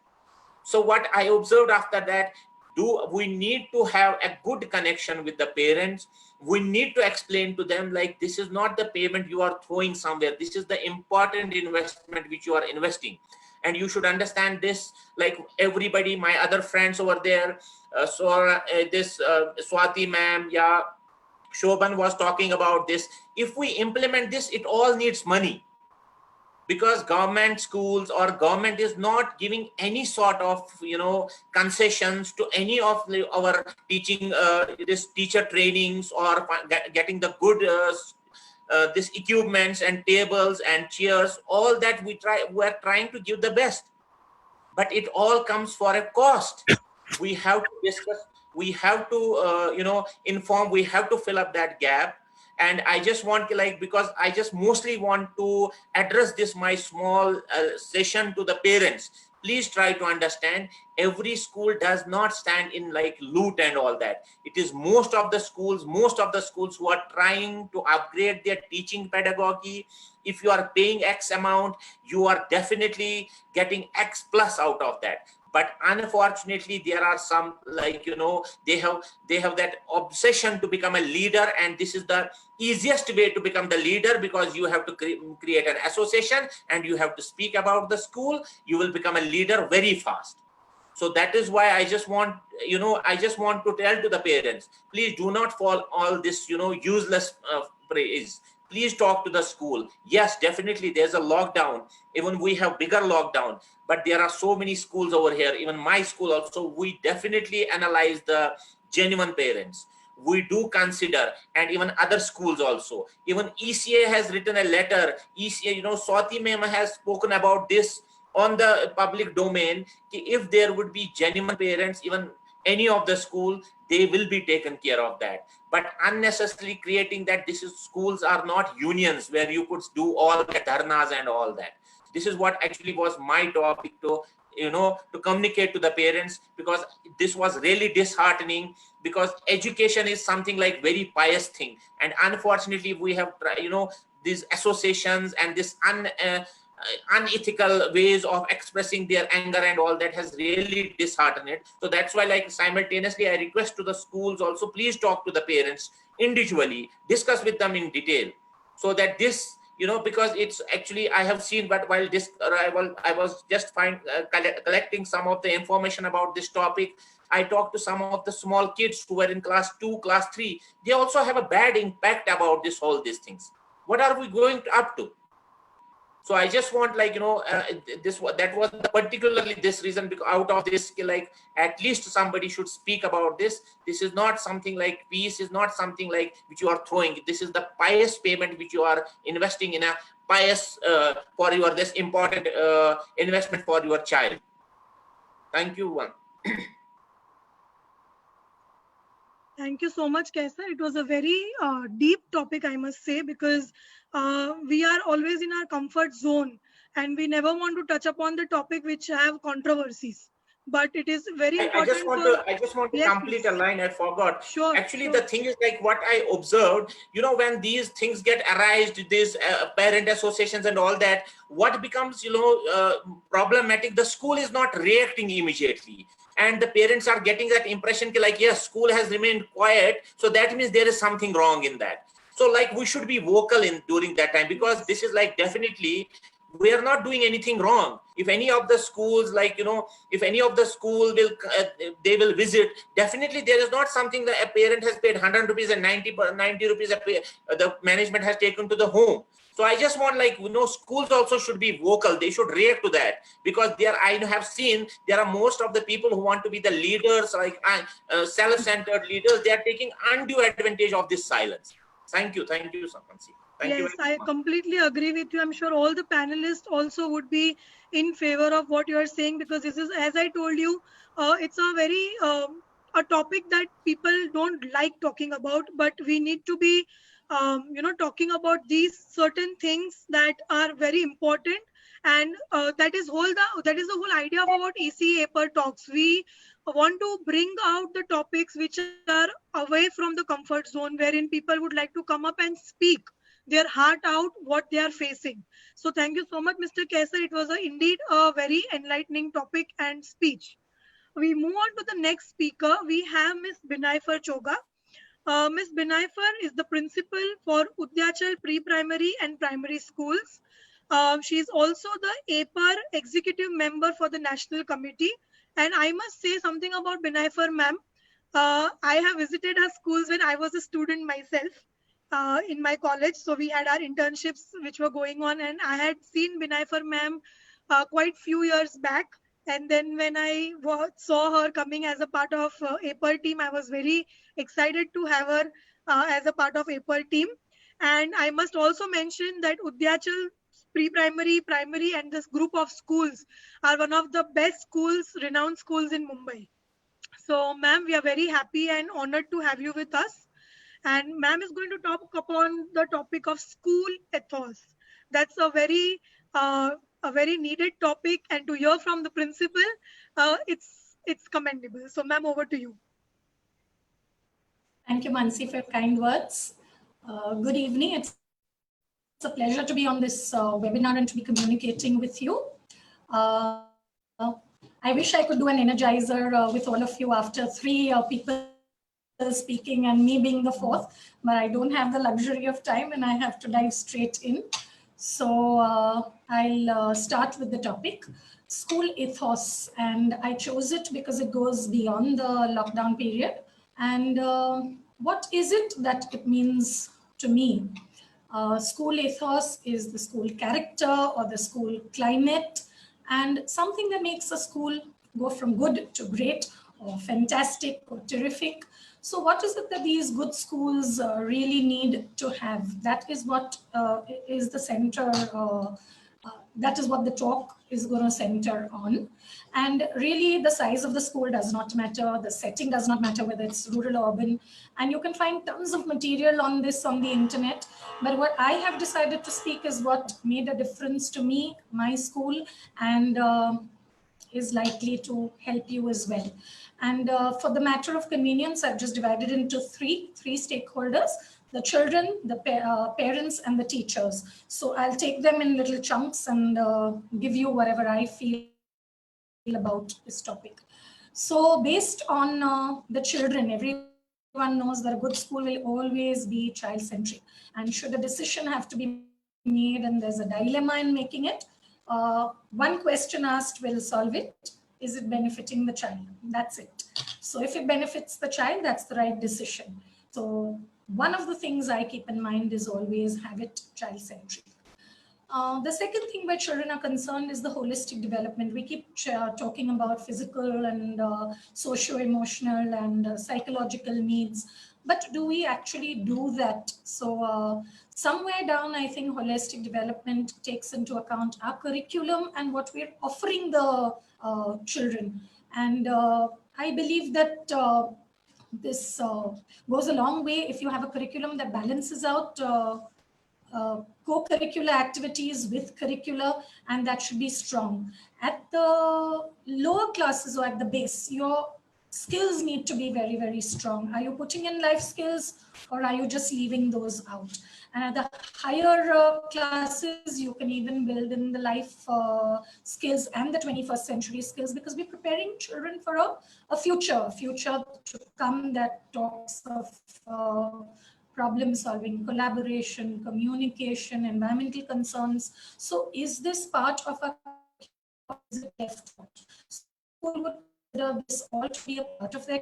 So what I observed after that, we need to have a good connection with the parents. We need to explain to them like, this is not the payment you are throwing somewhere. This is the important investment which you are investing. And you should understand this, like everybody, my other friends over there, this Swati ma'am, yeah, Shobhan was talking about this. If we implement this, it all needs money, because government schools or government is not giving any sort of concessions to any of our teaching this teacher trainings, or getting the good this equipments and tables and chairs. All that we're trying to give the best, but it all comes for a cost. We have to discuss, we have to inform, we have to fill up that gap. And I just want, like, because I just mostly want to address this my small session to the parents. Please try to understand, every school does not stand in like loot and all that. It is most of the schools who are trying to upgrade their teaching pedagogy. If you are paying X amount, you are definitely getting X plus out of that. But unfortunately, there are some, like, they have that obsession to become a leader, and this is the easiest way to become the leader, because you have to create an association and you have to speak about the school. You will become a leader very fast. So that is why I just want to tell to the parents, please do not fall all this useless praise. Please talk to the school. Yes, definitely there's a lockdown. Even we have bigger lockdown, but there are so many schools over here. Even my school also, we definitely analyze the genuine parents. We do consider, and even other schools also. Even ECA has written a letter. ECA, Swati ma'am has spoken about this on the public domain. If there would be genuine parents, even any of the school, they will be taken care of that. But unnecessarily creating that this is, schools are not unions where you could do all the dharnas and all that. This is what actually was my topic to communicate to the parents, because this was really disheartening, because education is something like very pious thing, and unfortunately we have these associations and this unethical ways of expressing their anger and all that has really disheartened it. So that's why, like, simultaneously I request to the schools also, please talk to the parents individually, discuss with them in detail, so that this because it's actually, I have seen, but while this I was just collecting some of the information about this topic. I talked to some of the small kids who were in class 2, class 3. They also have a bad impact about these things. What are we going up to? So I just want, like, that was particularly this reason, because out of this, like, at least somebody should speak about this. This is not something like, peace is not something like which you are throwing. This is the pious payment which you are investing in, a pious for your this important investment for your child. Thank you, one. Thank you so much, Kaisa. It was a very deep topic, I must say, because we are always in our comfort zone and we never want to touch upon the topic which have controversies. But it is very important. I just want to complete a line. I forgot. Sure. Actually, the thing is, like, what I observed, when these things get arised, these parent associations and all that, what becomes, problematic, the school is not reacting immediately. And the parents are getting that impression, like, yes, school has remained quiet, so that means there is something wrong in that. So, like, we should be vocal during that time, because this is, like, definitely we are not doing anything wrong. If any of the schools, like, if any of the school will they will visit, definitely there is not something that a parent has paid 100 rupees and 90 rupees the management has taken to the home. So I just want, like, schools also should be vocal. They should react to that, because I have seen there are most of the people who want to be the leaders, like self-centered leaders. They are taking undue advantage of this silence. Thank you, Sapansi. Yes, I completely agree with you. I'm sure all the panelists also would be in favor of what you are saying, because this is, as I told you, it's a very a topic that people don't like talking about, but we need to be talking about these certain things that are very important. And that is the whole idea of what ECA APER talks. We want to bring out the topics which are away from the comfort zone, wherein people would like to come up and speak their heart out what they are facing. So thank you so much, Mr. Kaisa. It was indeed a very enlightening topic and speech. we move on to the next speaker. We have Ms. Binayfar Choga. Ms. Binayfar is the principal for Udyachal Pre-Primary and Primary Schools. She is also the APAR executive member for the National Committee. And I must say something about Binayfar ma'am. I have visited her schools when I was a student myself in my college. So we had our internships which were going on, and I had seen Binayfar ma'am quite few years back. And then when I saw her coming as a part of APAR team, I was very excited to have her as a part of APAR team. And I must also mention that Udyachal pre-primary, primary, and this group of schools are one of the best schools, renowned schools in Mumbai. So, ma'am, we are very happy and honored to have you with us. And ma'am is going to talk upon the topic of school ethos. That's a very needed topic, and to hear from the principal, it's commendable. So, ma'am, over to you. Thank you, Mansi, for your kind words. Good evening. It's a pleasure to be on this webinar and to be communicating with you. I wish I could do an energizer with all of you after three people speaking and me being the fourth, but I don't have the luxury of time and I have to dive straight in. So I'll start with the topic, school ethos, and I chose it because it goes beyond the lockdown period. And what is it that it means to me? School ethos is the school character or the school climate, and something that makes a school go from good to great or fantastic or terrific. So what is it that these good schools really need to have? That is what is the center, that is what the talk is going to center on. And really the size of the school does not matter, the setting does not matter, whether it's rural or urban. And you can find tons of material on this on the internet. But what I have decided to speak is what made a difference to me, my school, and is likely to help you as well. And for the matter of convenience, I've just divided into three stakeholders: the children, the parents, and the teachers. So I'll take them in little chunks and give you whatever I feel about this topic. So based on the children, everyone knows that a good school will always be child-centric. And should a decision have to be made and there's a dilemma in making it, one question asked will solve it. Is it benefiting the child? That's it. So if it benefits the child, that's the right decision. So one of the things I keep in mind is always have it child-centric. The second thing where children are concerned is the holistic development. We keep talking about physical and socio-emotional and psychological needs, but do we actually do that? So somewhere down, I think holistic development takes into account our curriculum and what we're offering the children. And I believe that this goes a long way if you have a curriculum that balances out co-curricular activities with curricula, and that should be strong. At the lower classes or at the base, your skills need to be very, very strong. Are you putting in life skills or are you just leaving those out? And at the higher classes, you can even build in the life skills and the 21st century skills, because we're preparing children for a future to come that talks of problem solving, collaboration, communication, environmental concerns. So is this part of a left out? School would consider this all to be a part of their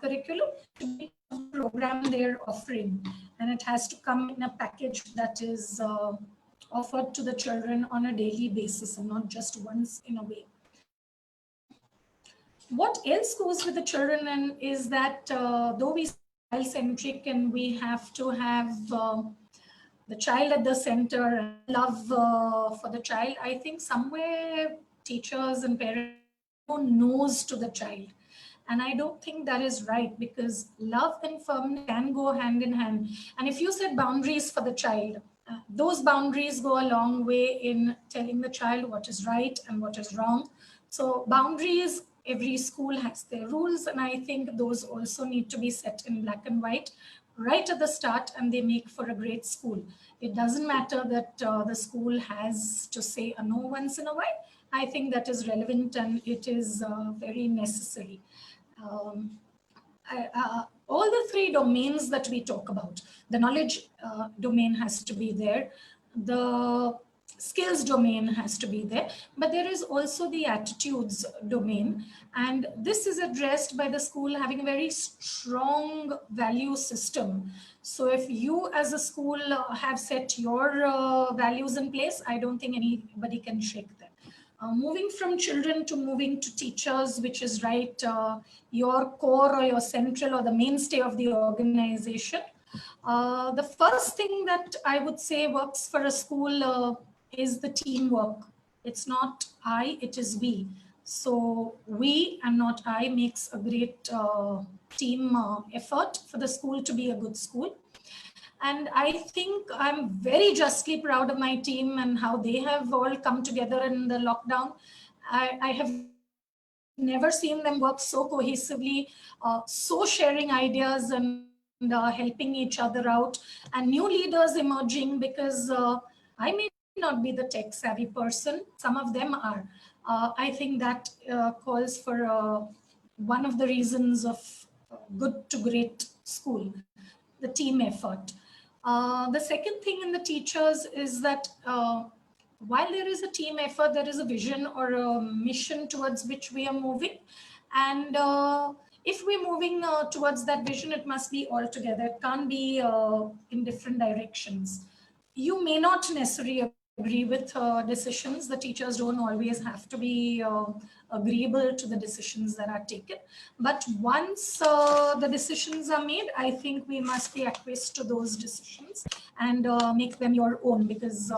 curriculum, to be a program they're offering. And it has to come in a package that is offered to the children on a daily basis and not just once in a way. What else goes with the children and is that though we child-centric and we have to have the child at the center and love for the child, I think somewhere teachers and parents knows to the child. And I don't think that is right, because love and firmness can go hand in hand. And if you set boundaries for the child, those boundaries go a long way in telling the child what is right and what is wrong. So boundaries, every school has their rules, and I think those also need to be set in black and white right at the start, and they make for a great school. It doesn't matter that the school has to say a no once in a while. I think that is relevant and it is very necessary. All the three domains that we talk about, the knowledge domain has to be there, the skills domain has to be there, but there is also the attitudes domain, and this is addressed by the school having a very strong value system. So if you as a school have set your values in place, I don't think anybody can shake them. Moving from children to moving to teachers, which is your core or your central or the mainstay of the organization. The first thing that I would say works for a school is the teamwork. It's not I, it is we. So we and not I makes a great team effort for the school to be a good school. And I think I'm very justly proud of my team and how they have all come together in the lockdown. I have never seen them work so cohesively, so sharing ideas and helping each other out, and new leaders emerging, because I may not be the tech savvy person. Some of them are. I think that calls for one of the reasons of good to great school, the team effort. The second thing in the teachers is that while there is a team effort, there is a vision or a mission towards which we are moving. And if we're moving towards that vision, it must be all together. It can't be in different directions. You may not necessarily agree with decisions. The teachers don't always have to be agreeable to the decisions that are taken. But once the decisions are made, I think we must be acquiesced to those decisions and make them your own, because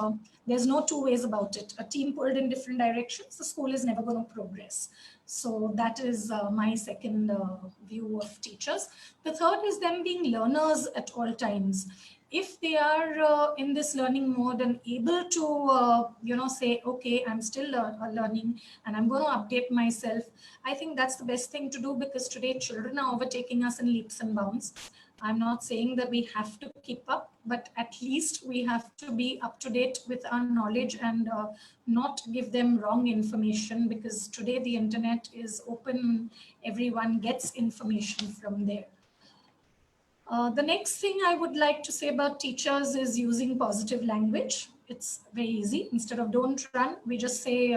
there's no two ways about it. A team pulled in different directions, the school is never going to progress. So that is my second view of teachers. The third is them being learners at all times. If they are in this learning mode and able to, say, okay, I'm still learning and I'm going to update myself, I think that's the best thing to do, because today children are overtaking us in leaps and bounds. I'm not saying that we have to keep up, but at least we have to be up to date with our knowledge and not give them wrong information, because today the internet is open. Everyone gets information from there. The next thing I would like to say about teachers is using positive language. It's very easy. Instead of don't run, we just say,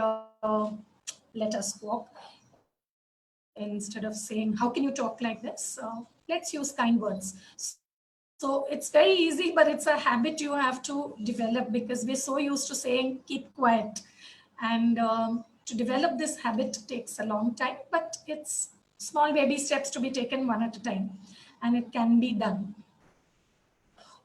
let us walk. Instead of saying, how can you talk like this? Let's use kind words. So it's very easy, but it's a habit you have to develop, because we're so used to saying, keep quiet. And to develop this habit takes a long time, but it's small baby steps to be taken one at a time. And it can be done.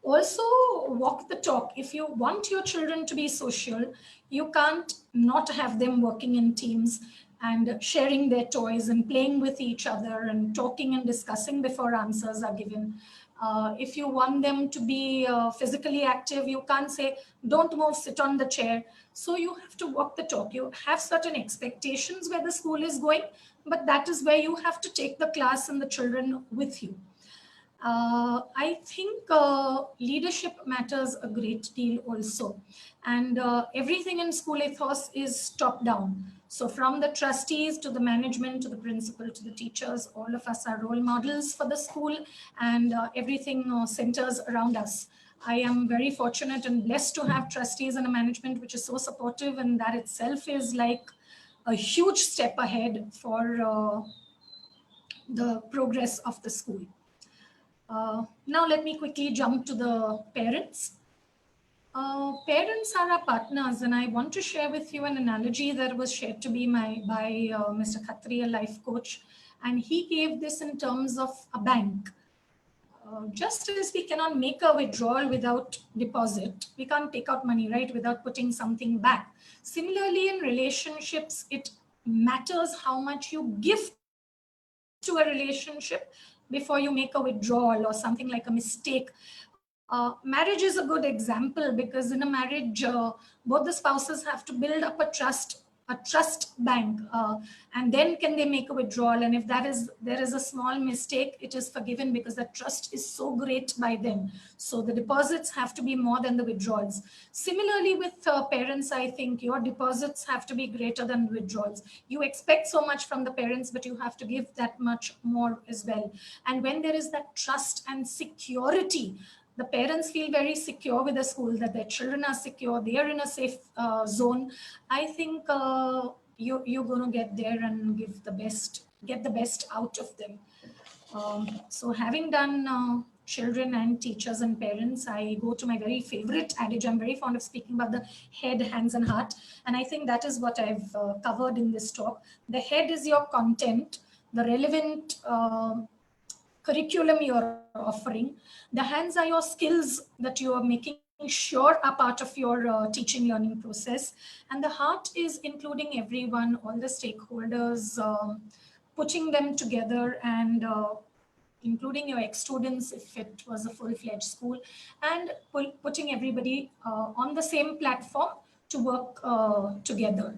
Also, walk the talk. If you want your children to be social, you can't not have them working in teams and sharing their toys and playing with each other and talking and discussing before answers are given. If you want them to be physically active, you can't say, don't move, sit on the chair. So you have to walk the talk. You have certain expectations where the school is going, but that is where you have to take the class and the children with you. I think leadership matters a great deal also. And everything in school ethos is top down. So from the trustees to the management, to the principal, to the teachers, all of us are role models for the school, and everything centers around us. I am very fortunate and blessed to have trustees and a management which is so supportive, and that itself is like a huge step ahead for the progress of the school. Now let me quickly jump to the parents. Parents are our partners, and I want to share with you an analogy that was shared to me by Mr. Khatri, a life coach, and he gave this in terms of a bank. Just as we cannot make a withdrawal without deposit, we can't take out money, right, without putting something back. Similarly, in relationships, it matters how much you give to a relationship before you make a withdrawal or something like a mistake. Marriage is a good example, because in a marriage, both the spouses have to build up a trust a trust bank, and then can they make a withdrawal. And if there is a small mistake, it is forgiven because the trust is so great by them. So the deposits have to be more than the withdrawals. Similarly with parents, I think your deposits have to be greater than withdrawals. You expect so much from the parents, but you have to give that much more as well. And when there is that trust and security, the parents feel very secure with the school, that their children are secure, they are in a safe zone. I think you're going to get there and get the best out of them. So having done children and teachers and parents, I go to my very favorite adage. I'm very fond of speaking about the head, hands, and heart. And I think that is what I've covered in this talk. The head is your content, the relevant curriculum you're offering. The hands are your skills that you are making sure are part of your teaching learning process. And the heart is including everyone, all the stakeholders, putting them together, and including your ex-students if it was a full-fledged school, and putting everybody on the same platform to work together.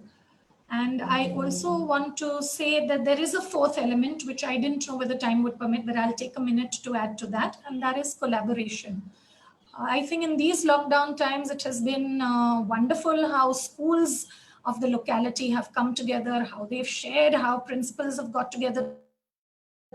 And I also want to say that there is a fourth element, which I didn't know whether time would permit, but I'll take a minute to add to that, and that is collaboration. I think in these lockdown times, it has been wonderful how schools of the locality have come together, how they've shared, how principals have got together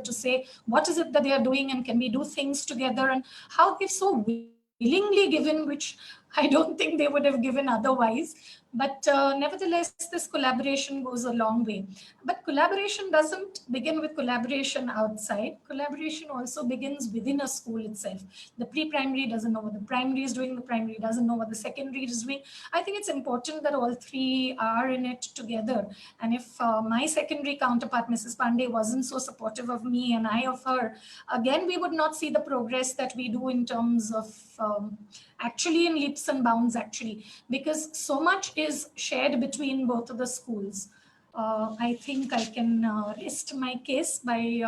to say what is it that they are doing and can we do things together, and how they've so willingly given, which I don't think they would have given otherwise. But nevertheless, this collaboration goes a long way. But collaboration doesn't begin with collaboration outside. Collaboration also begins within a school itself. The pre-primary doesn't know what the primary is doing. The primary doesn't know what the secondary is doing. I think it's important that all three are in it together. And if my secondary counterpart, Mrs. Pandey, wasn't so supportive of me and I of her, again, we would not see the progress that we do in terms of actually in leaps and bounds, actually, because so much is shared between both of the schools. I think I can rest my case by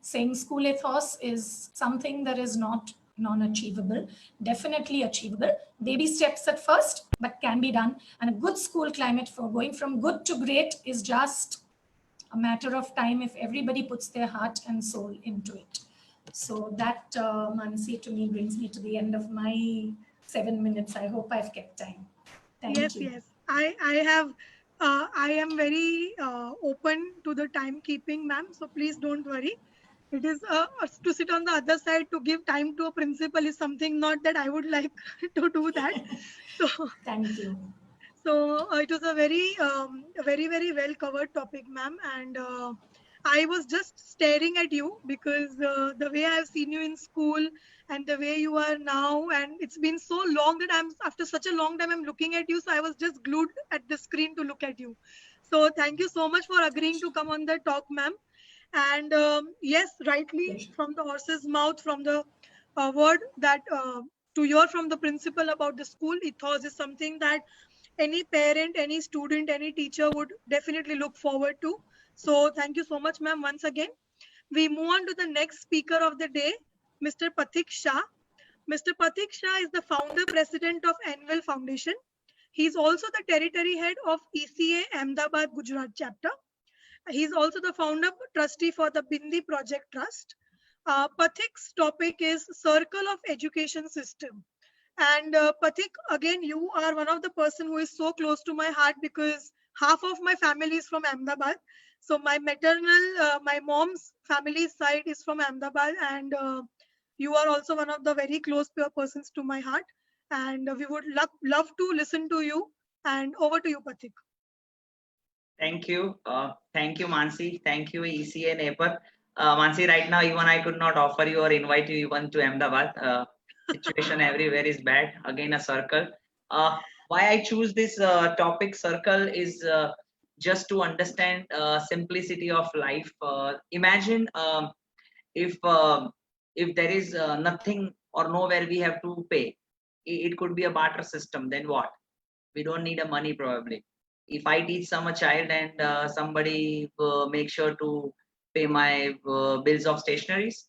saying school ethos is something that is not non-achievable, definitely achievable. Baby steps at first, but can be done. And a good school climate for going from good to great is just a matter of time if everybody puts their heart and soul into it. So that, Mansi, to me brings me to the end of my 7 minutes. I hope I've kept time. Thank you. Yes. I am very open to the timekeeping, ma'am. So please don't worry. It is to sit on the other side to give time to a principal is something not that I would like to do that. So thank you. So it was a very, very well covered topic, ma'am. And I was just staring at you because the way I've seen you in school and the way you are now, and it's been so long that after such a long time, I'm looking at you. So I was just glued at the screen to look at you. So thank you so much for agreeing to come on the talk, ma'am. And yes, rightly from the horse's mouth, from the word that to hear from the principal about the school ethos is something that any parent, any student, any teacher would definitely look forward to. So thank you so much, ma'am, once again. We move on to the next speaker of the day, Mr. Pathik Shah. Mr. Pathik Shah is the founder president of Anvil Foundation. He is also the territory head of ECA Ahmedabad Gujarat chapter. He is also the founder trustee for the Bindi Project Trust. Pathik's topic is Circle of Education System. And Pathik, again, you are one of the person who is so close to my heart because half of my family is from Ahmedabad. So my maternal, my mom's family side is from Ahmedabad, and you are also one of the very close persons to my heart. And we would love to listen to you. And over to you, Pathik. Thank you. Thank you, Mansi. Thank you, ECA neighbor. Mansi, right now, even I could not offer you or invite you even to Ahmedabad. Situation everywhere is bad. Again, a circle. Why I choose this topic, circle, is just to understand simplicity of life. Imagine if there is nothing or nowhere we have to pay. It could be a barter system. Then what? We don't need a money probably. If I teach a child and somebody make sure to pay my bills of stationaries,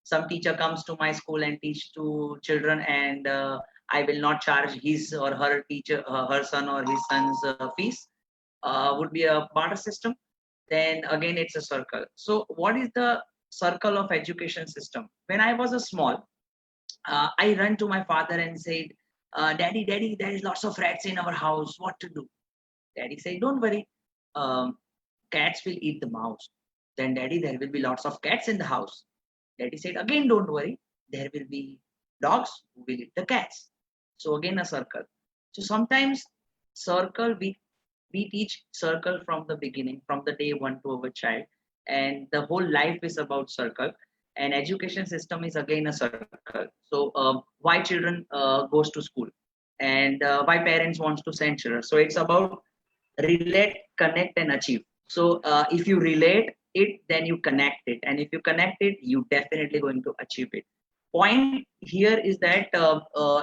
some teacher comes to my school and teach to children, and I will not charge his or her teacher, her son or his son's fees. would be a barter system. Then again, it's a circle. So what is the circle of education system? When I was a small, I ran to my father and said, Daddy, Daddy, there is lots of rats in our house. What to do? Daddy said, don't worry. Um, Cats will eat the mouse. Then, Daddy, there will be lots of cats in the house. Daddy said, again, don't worry. There will be dogs who will eat the cats. So again, a circle. So sometimes circle, we teach circle from the beginning, from the day one to our child. And the whole life is about circle. And education system is again a circle. So why children goes to school, and why parents wants to send children. So it's about relate, connect, and achieve. So if you relate it, then you connect it, and if you connect it, you definitely going to achieve it. Point here is that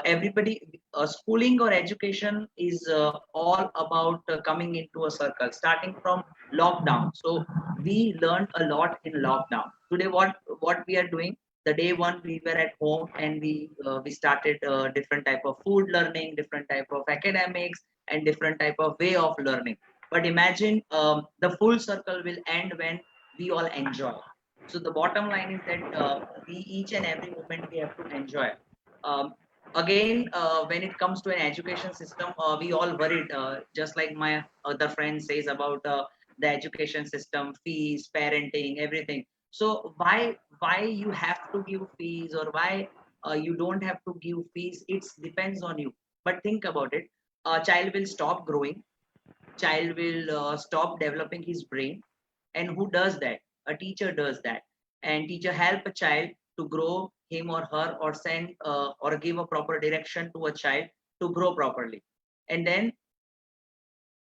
everybody, schooling or education is all about coming into a circle, starting from lockdown. So we learned a lot in lockdown. Today, what we are doing, the day one we were at home, and we started different type of food learning, different type of academics, and different type of way of learning. But imagine the full circle will end when we all enjoy. So the bottom line is that we each and every moment we have to enjoy. Um, Again, when it comes to an education system, we all worried, just like my other friend says about the education system, fees, parenting, everything. So why you have to give fees, or why you don't have to give fees? It depends on you. But think about it. A child will stop growing. Child will stop developing his brain. And who does that? A teacher does that. And teacher help a child to grow him or her, or send or give a proper direction to a child to grow properly. And then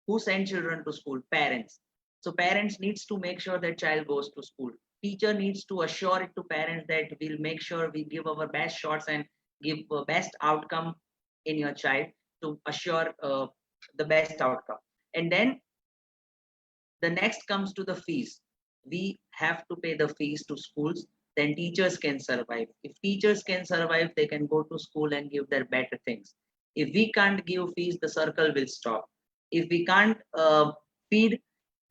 who send children to school? Parents. So parents needs to make sure that child goes to school. Teacher needs to assure it to parents that we'll make sure we give our best shots and give the best outcome in your child, to assure the best outcome. And then the next comes to the fees. We have to pay the fees to schools. Then teachers can survive. If teachers can survive, they can go to school and give their better things. If we can't give fees, the circle will stop. If we can't feed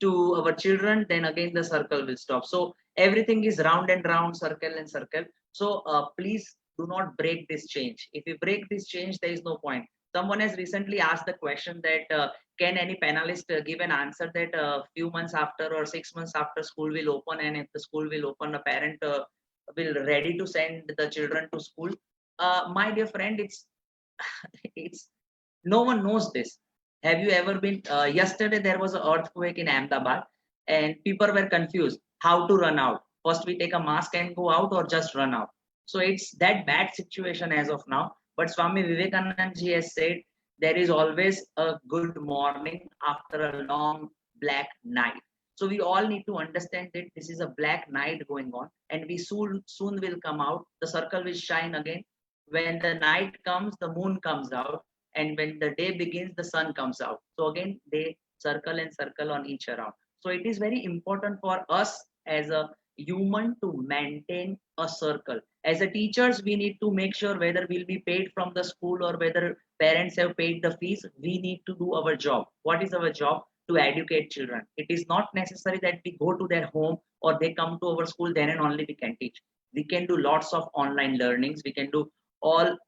to our children, then again the circle will stop. So everything is round and round, circle and circle. So please do not break this change. If you break this change, there is no point. Someone has recently asked the question that can any panelist give an answer that a few months after or 6 months after school will open, and if the school will open, a parent will ready to send the children to school? My dear friend, it's no one knows this. Have you ever been? Yesterday there was an earthquake in Ahmedabad, and people were confused how to run out. First we take a mask and go out, or just run out. So it's that bad situation as of now. But Swami Vivekananda ji has said there is always a good morning after a long black night. So we all need to understand that this is a black night going on, and we soon will come out. The circle will shine again. When the night comes, the moon comes out, and when the day begins, the sun comes out. So again, they circle and circle on each around. So it is very important for us as a human to maintain a circle. As a teachers, we need to make sure whether we'll be paid from the school or whether parents have paid the fees. We need to do our job. What is our job? To educate children. It is not necessary that we go to their home or they come to our school, then and only we can teach. We can do lots of online learnings. We can do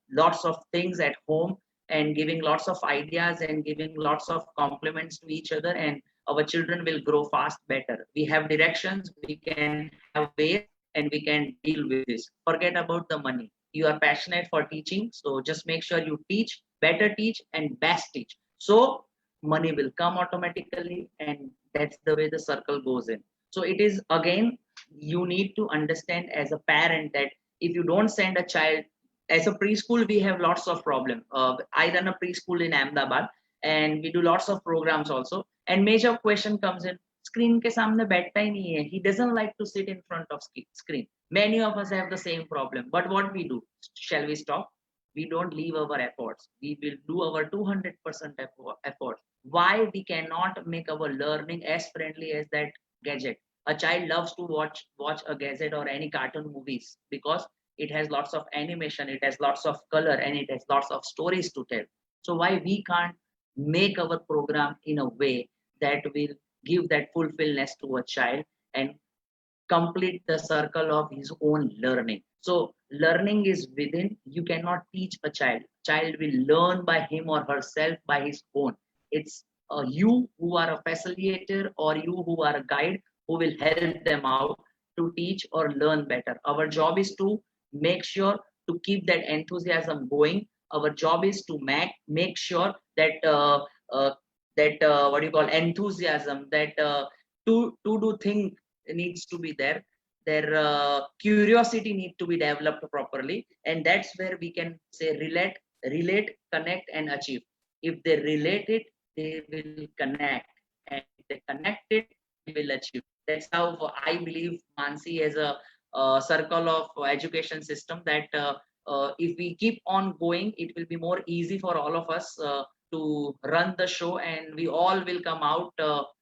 lots of things at home, and giving lots of ideas and giving lots of compliments to each other, and our children will grow fast better. We have directions, we can have ways, and we can deal with this. Forget about the money. You are passionate for teaching, so just make sure you teach, better teach, and best teach. So money will come automatically, and that's the way the circle goes in. So it is, again, you need to understand as a parent that if you don't send a child, as a preschool, we have lots of problem. I run a preschool in Ahmedabad, and we do lots of programs also. And major question comes in, screen ke samne बैठता ही नहीं है. He doesn't like to sit in front of screen. Many of us have the same problem. But what we do? Shall we stop? We don't leave our efforts. We will do our 200% effort. Why we cannot make our learning as friendly as that gadget? A child loves to watch a gadget or any cartoon movies because it has lots of animation, it has lots of color, and it has lots of stories to tell. So why we can't make our program in a way that will give that fulfillment to a child and complete the circle of his own learning. So learning is within. You cannot teach a child. Child will learn by him or herself by his own. It's you who are a facilitator or you who are a guide who will help them out to teach or learn better. Our job is to make sure to keep that enthusiasm going. Our job is to make sure that what you call enthusiasm, that to do thing needs to be there. Their curiosity need to be developed properly, and that's where we can say relate, connect, and achieve. If they relate it, they will connect, and if they connect it, they will achieve. That's how I believe Mansi as a circle of education system, that if we keep on going, it will be more easy for all of us to run the show, and we all will come out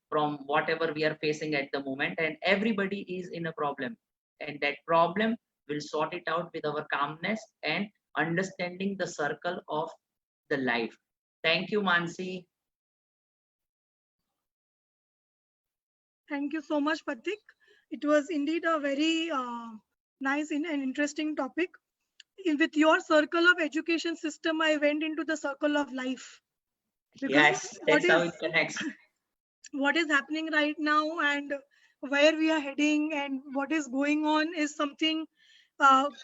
from whatever we are facing at the moment, and everybody is in a problem, and that problem will sort it out with our calmness and understanding the circle of the life. Thank you, Mansi. Thank you so much, Patik. It was indeed a very nice and interesting topic. With your circle of education system, I went into the circle of life. Because Yes, that's how it connects. what is happening right now and where we are heading and what is going on is something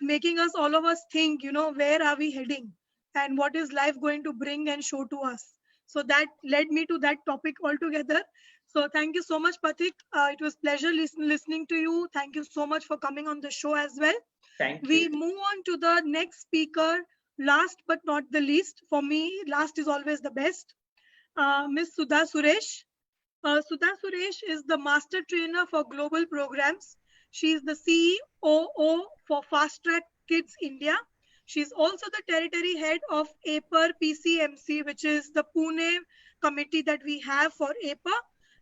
making us, all of us, think, where are we heading and what is life going to bring and show to us. So that led me to that topic altogether. So thank you so much, Patik. It was pleasure listening to you. Thank you so much for coming on the show as well. Thank We you. move on to the next speaker, last but not the least. For me, last is always the best. Ms. Sudha Suresh. Sudha Suresh is the master trainer for global programs. She is the COO for Fast Track Kids India. She is also the territory head of APER PCMC, which is the Pune committee that we have for APER.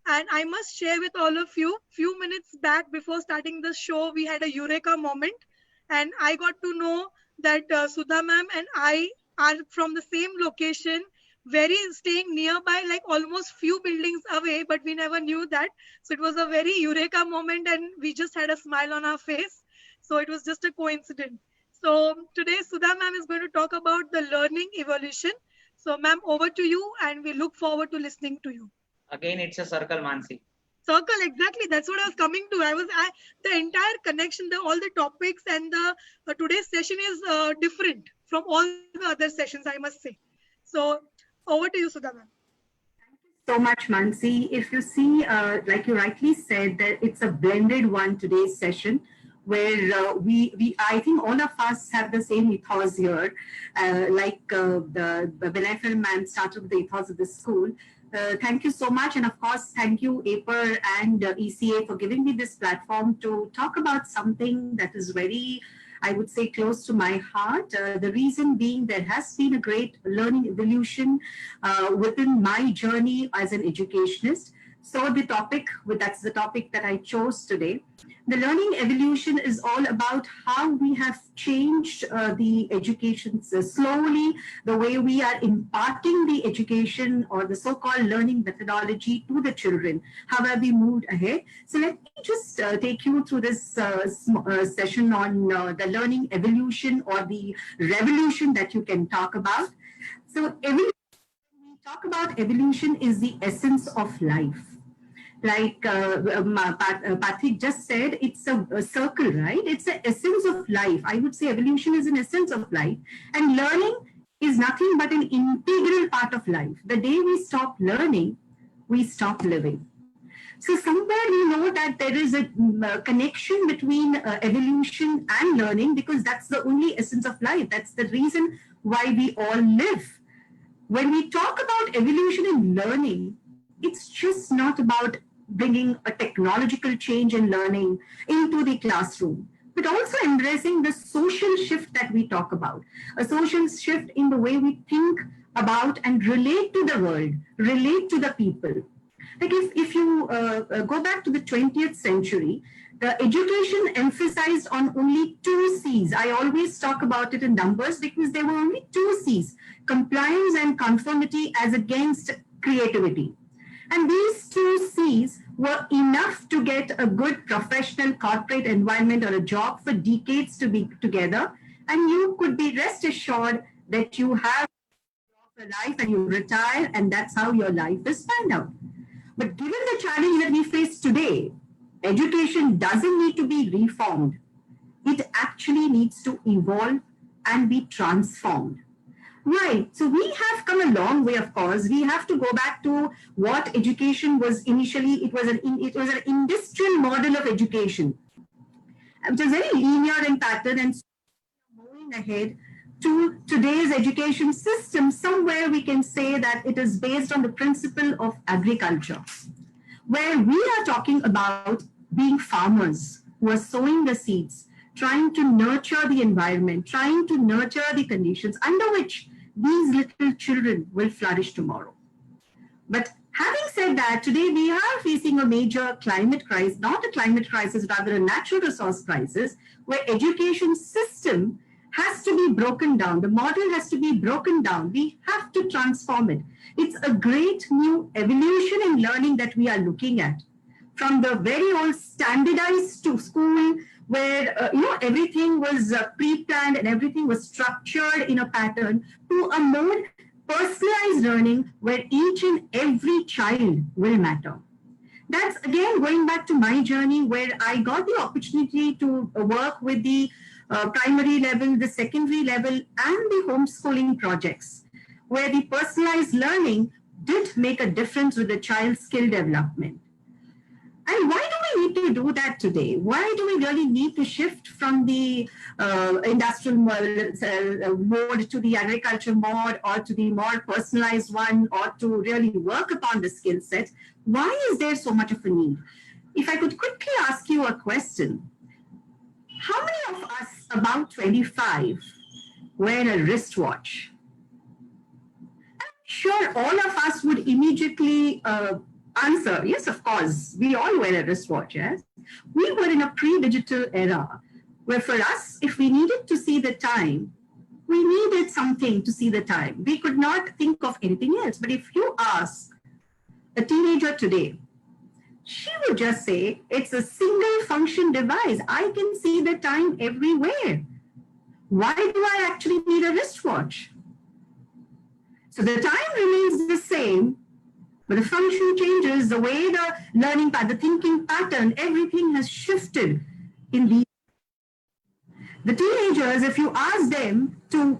And I must share with all of you, few minutes back before starting the show, we had a eureka moment. And I got to know that Sudha ma'am and I are from the same location, staying nearby, like almost few buildings away, but we never knew that. So it was a very eureka moment and we just had a smile on our face. So it was just a coincidence. So today Sudha ma'am is going to talk about the learning evolution. So ma'am, over to you, and we look forward to listening to you. Again, it's a circle, Mansi. Circle, exactly. That's what I was coming to. The entire connection, all the topics, and the today's session is different from all the other sessions, I must say. So over to you, Sudha ma'am. So much, Mansi. If you see, like you rightly said, that it's a blended one today's session, where I think all of us have the same ethos here. When I felt man started with the ethos of the school. Thank you so much. And of course, thank you, APER and ECA, for giving me this platform to talk about something that is very, I would say, close to my heart. The reason being there has been a great learning evolution within my journey as an educationist. So that's the topic that I chose today. The learning evolution is all about how we have changed the education slowly, the way we are imparting the education or the so-called learning methodology to the children. How have we moved ahead? So let me just take you through this session on the learning evolution or the revolution that you can talk about. So when we talk about evolution is the essence of life. Like Patrick just said, it's a circle, right? It's the essence of life. I would say evolution is an essence of life. And learning is nothing but an integral part of life. The day we stop learning, we stop living. So somewhere we know that there is a connection between evolution and learning, because that's the only essence of life. That's the reason why we all live. When we talk about evolution and learning, it's just not about bringing a technological change in learning into the classroom, but also embracing the social shift that we talk about, a social shift in the way we think about and relate to the world, relate to the people. Like if you go back to the 20th century, the education emphasized on only 2 C's. I always talk about it in numbers because there were only 2 C's, compliance and conformity as against creativity. And these 2 C's were enough to get a good professional corporate environment or a job for decades to be together. And you could be rest assured that you have a life and you retire, and that's how your life is planned out. But given the challenge that we face today, education doesn't need to be reformed. It actually needs to evolve and be transformed. Right. So we have come a long way, of course. We have to go back to what education was initially. It was an industrial model of education, which was very linear in pattern, and moving ahead to today's education system. Somewhere we can say that it is based on the principle of agriculture, where we are talking about being farmers who are sowing the seeds, trying to nurture the environment, trying to nurture the conditions under which these little children will flourish tomorrow. But having said that, today we are facing a major climate crisis, not a climate crisis, rather a natural resource crisis, where education system has to be broken down. The model has to be broken down. We have to transform it. It's a great new evolution in learning that we are looking at. From the very old standardized to school, where everything was pre-planned and everything was structured in a pattern, to a more personalized learning where each and every child will matter. That's again going back to my journey, where I got the opportunity to work with the primary level, the secondary level, and the homeschooling projects, where the personalized learning did make a difference with the child's skill development. And why do we need to do that today? Why do we really need to shift from the industrial mode to the agriculture mode, or to the more personalized one, or to really work upon the skill set? Why is there so much of a need? If I could quickly ask you a question, how many of us, about 25, wear a wristwatch? I'm sure all of us would immediately answer, yes, of course, we all wear a wristwatch, yes? We were in a pre-digital era, where for us, if we needed to see the time, we needed something to see the time. We could not think of anything else. But if you ask a teenager today, she would just say, it's a single function device. I can see the time everywhere. Why do I actually need a wristwatch? So the time remains the same, but the function changes, the way the learning pattern, the thinking pattern, everything has shifted in these. The teenagers, if you ask them to,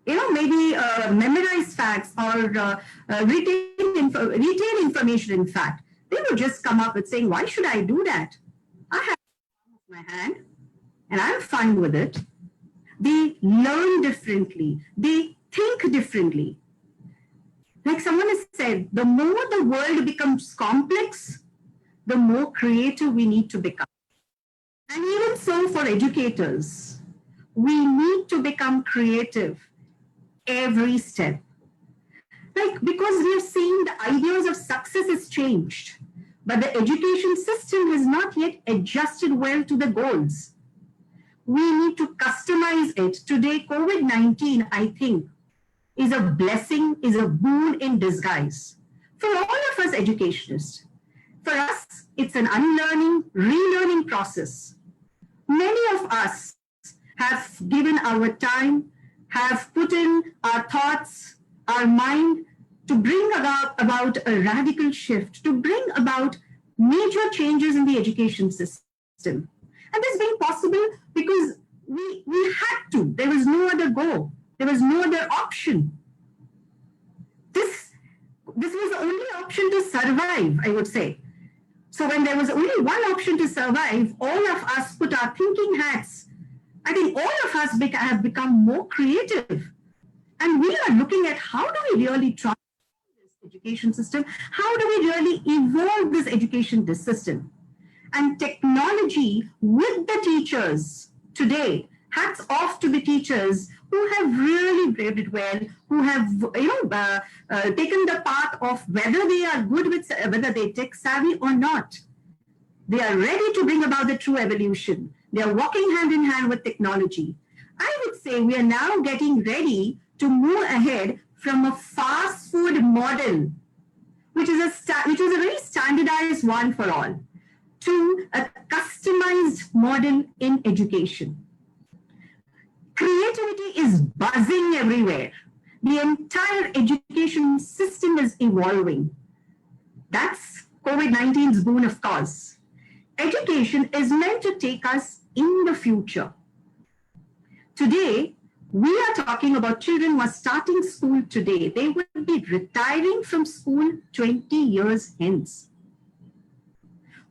maybe memorize facts or retain information in fact, they would just come up with saying, why should I do that? I have my hand and I'm fine with it. They learn differently. They think differently. Like someone has said, the more the world becomes complex, the more creative we need to become. And even so for educators, we need to become creative every step. Like, because we are seeing the ideas of success has changed, but the education system has not yet adjusted well to the goals. We need to customize it. Today, COVID-19, I think, is a blessing, is a boon in disguise for all of us educationists. For us, it's an unlearning, relearning process. Many of us have given our time, have put in our thoughts, our mind to bring about a radical shift, to bring about major changes in the education system. And this being possible because we had to. There was no other go. There was no other option. This was the only option to survive, I would say. So when there was only one option to survive, all of us put our thinking hats. I think all of us have become more creative. And we are looking at how do we really transform this education system? How do we really evolve this education system? And technology with the teachers today, hats off to the teachers who have really braved it well, who have taken the path of whether they are good with, whether they tech savvy or not. They are ready to bring about the true evolution. They are walking hand in hand with technology. I would say we are now getting ready to move ahead from a fast food model, which was a very standardized one for all, to a customized model in education. Creativity is buzzing everywhere. The entire education system is evolving. That's COVID-19's boon, of course. Education is meant to take us in the future. Today, we are talking about children who are starting school today. They will be retiring from school 20 years hence.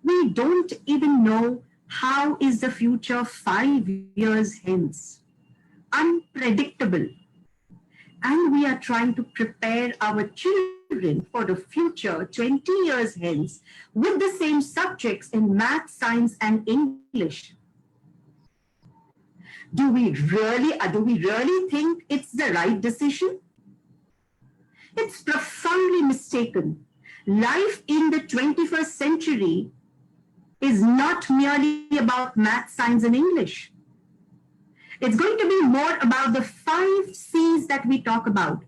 We don't even know how is the future 5 years hence. Unpredictable. And we are trying to prepare our children for the future 20 years hence with the same subjects in math, science, and English. Do we really think it's the right decision? It's profoundly mistaken. Life in the 21st century is not merely about math, science, and English. It's going to be more about the 5 C's that we talk about: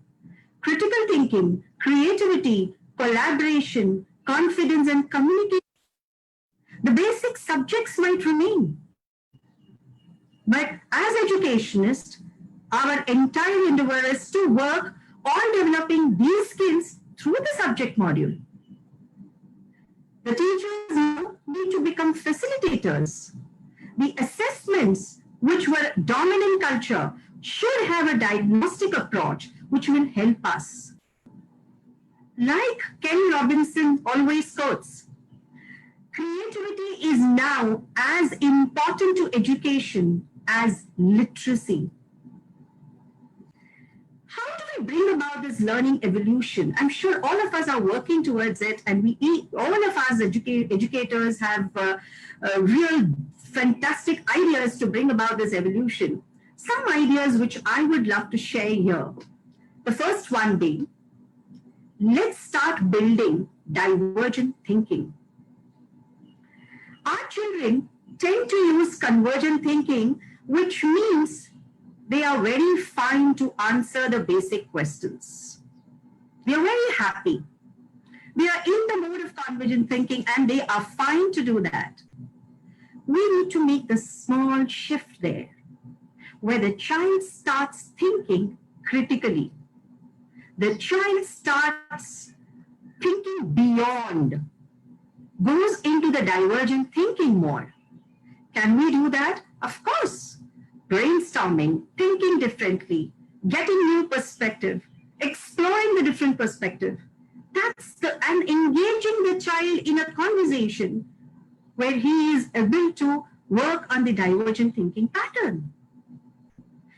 critical thinking, creativity, collaboration, confidence, and communication. The basic subjects might remain. But as educationists, our entire endeavor is to work on developing these skills through the subject module. The teachers now need to become facilitators. The assessments, which were dominant culture, should have a diagnostic approach which will help us. Like Ken Robinson always quotes, creativity is now as important to education as literacy. How do we bring about this learning evolution? I'm sure all of us are working towards it, and all of us educators have real fantastic ideas to bring about this evolution. Some ideas which I would love to share here. The first one being, let's start building divergent thinking. Our children tend to use convergent thinking, which means they are very fine to answer the basic questions. They are very happy. They are in the mode of convergent thinking and they are fine to do that. We need to make the small shift there, where the child starts thinking critically. The child starts thinking beyond, goes into the divergent thinking more. Can we do that? Of course. Brainstorming, thinking differently, getting new perspective, exploring the different perspective. And engaging the child in a conversation where he is able to work on the divergent thinking pattern.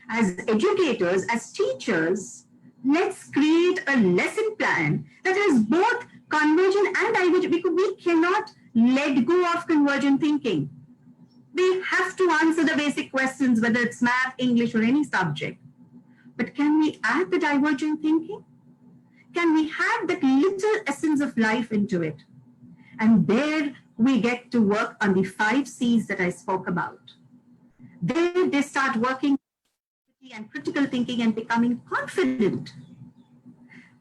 As educators, as teachers, let's create a lesson plan that has both convergent and divergent, because we cannot let go of convergent thinking. They have to answer the basic questions, whether it's math, English, or any subject. But can we add the divergent thinking? Can we have that little essence of life into it? And there we get to work on the 5 C's that I spoke about. There they start working and critical thinking and becoming confident.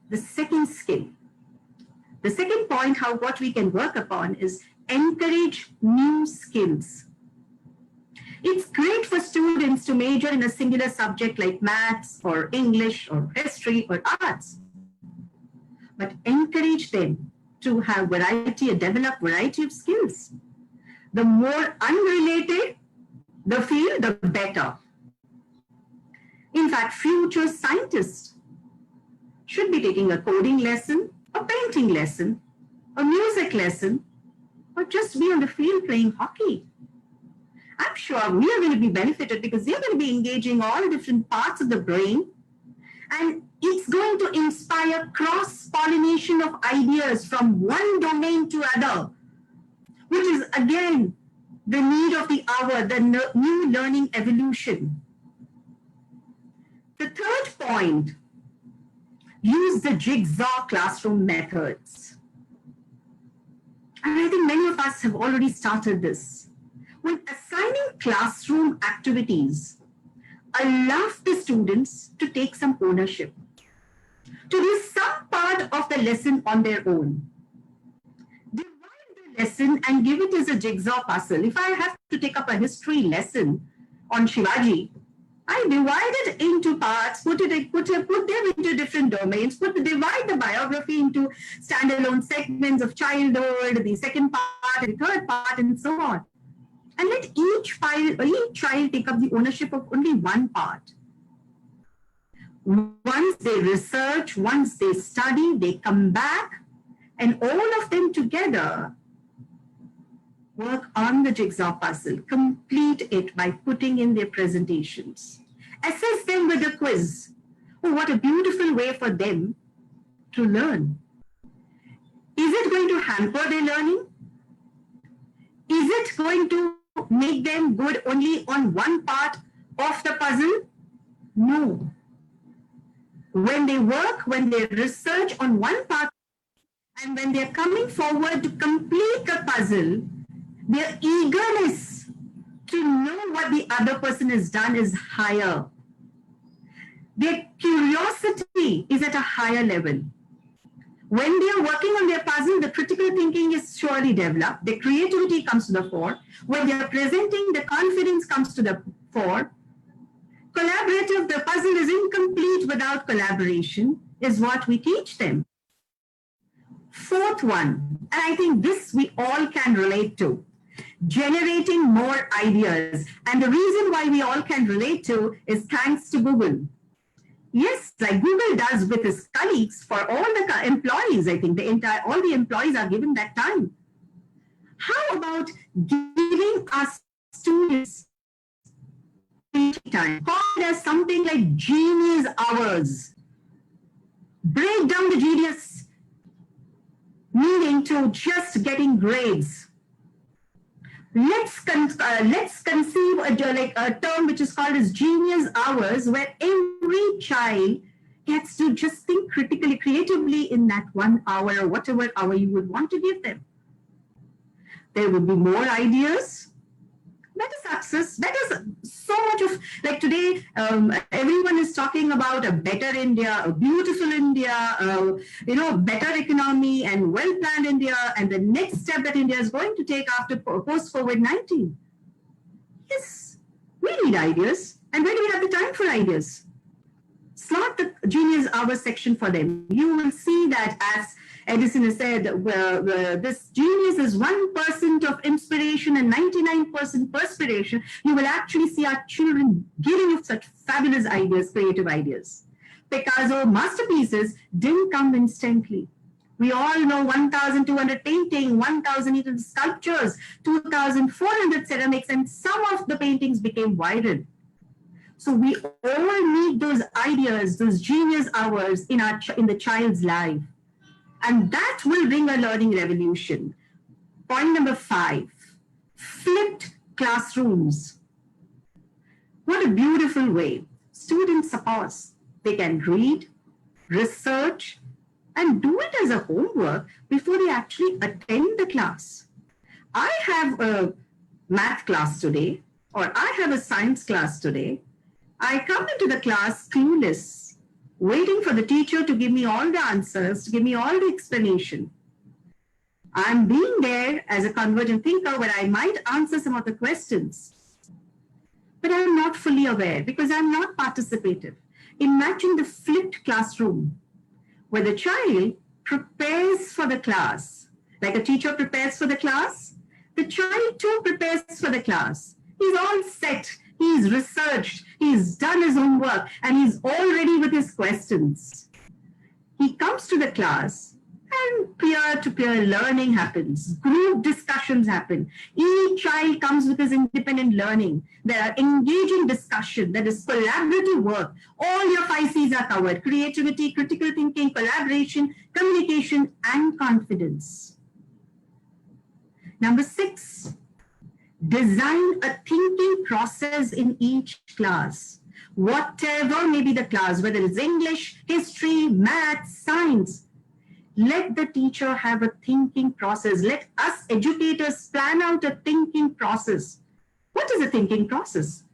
The second skill, the second point, what we can work upon is encourage new skills. It's great for students to major in a singular subject like maths or English or history or arts, but encourage them to have variety, develop variety of skills. The more unrelated the field, the better. In fact, future scientists should be taking a coding lesson, a painting lesson, a music lesson, or just be on the field playing hockey. I'm sure we are going to be benefited because they're going to be engaging all the different parts of the brain, and it's going to inspire cross-pollination of ideas from one domain to other, which is again the need of the hour, the new learning evolution. The third point, use the jigsaw classroom methods. And I think many of us have already started this. When assigning classroom activities, allow the students to take some ownership, to do some part of the lesson on their own. lesson and give it as a jigsaw puzzle. If I have to take up a history lesson on Shivaji, I divide it into parts, put them into different domains, divide the biography into standalone segments of childhood, the second part, the third part, and so on. And let each child take up the ownership of only one part. Once they research, once they study, they come back, and all of them together work on the jigsaw puzzle, complete it by putting in their presentations. Assess them with a quiz. Oh, what a beautiful way for them to learn. Is it going to hamper their learning? Is it going to make them good only on one part of the puzzle? No. When they work, when they research on one part, and when they're coming forward to complete the puzzle, their eagerness to know what the other person has done is higher. Their curiosity is at a higher level. When they are working on their puzzle, the critical thinking is surely developed. The creativity comes to the fore. When they are presenting, the confidence comes to the fore. Collaborative, the puzzle is incomplete without collaboration, is what we teach them. Fourth one, and I think this we all can relate to, generating more ideas. And the reason why we all can relate to is thanks to Google. Yes, like Google does with its colleagues for all the employees. I think all the employees are given that time. How about giving us students time? Call it as something like genius hours. Break down the genius meaning to just getting grades. Let's conceive a term which is called as genius hours, where every child gets to just think critically, creatively in that 1 hour or whatever hour you would want to give them. There would be more ideas. That is success. That is so much of, like today, everyone is talking about a better India, a beautiful India, better economy and well-planned India, and the next step that India is going to take after post-COVID-19. Yes, we need ideas. And where do we have the time for ideas? Slot the genius hour section for them. You will see that, as Edison has said, this genius is 1% of inspiration and 99% perspiration. You will actually see our children giving us such fabulous ideas, creative ideas. Picasso masterpieces didn't come instantly. We all know 1,200 painting, 1,000 sculptures, 2,400 ceramics, and some of the paintings became viral. So we all need those ideas, those genius hours in the child's life. And that will bring a learning revolution. Point number 5, flipped classrooms. What a beautiful way. Students, suppose they can read, research, and do it as a homework before they actually attend the class. I have a math class today, or I have a science class today. I come into the class clueless, waiting for the teacher to give me all the answers, to give me all the explanation. I'm being there as a convergent thinker where I might answer some of the questions, but I'm not fully aware because I'm not participative. Imagine the flipped classroom where the child prepares for the class. Like a teacher prepares for the class, the child too prepares for the class. He's all set. He's researched, he's done his homework, and he's all ready with his questions. He comes to the class and peer-to-peer learning happens, group discussions happen. Each child comes with his independent learning. There are engaging discussion, there is collaborative work. All your 5 C's are covered: creativity, critical thinking, collaboration, communication, and confidence. Number 6, design a thinking process in each class. Whatever may be the class, whether it's English, history, math, science, let the teacher have a thinking process. Let us educators plan out a thinking process. What is a thinking process?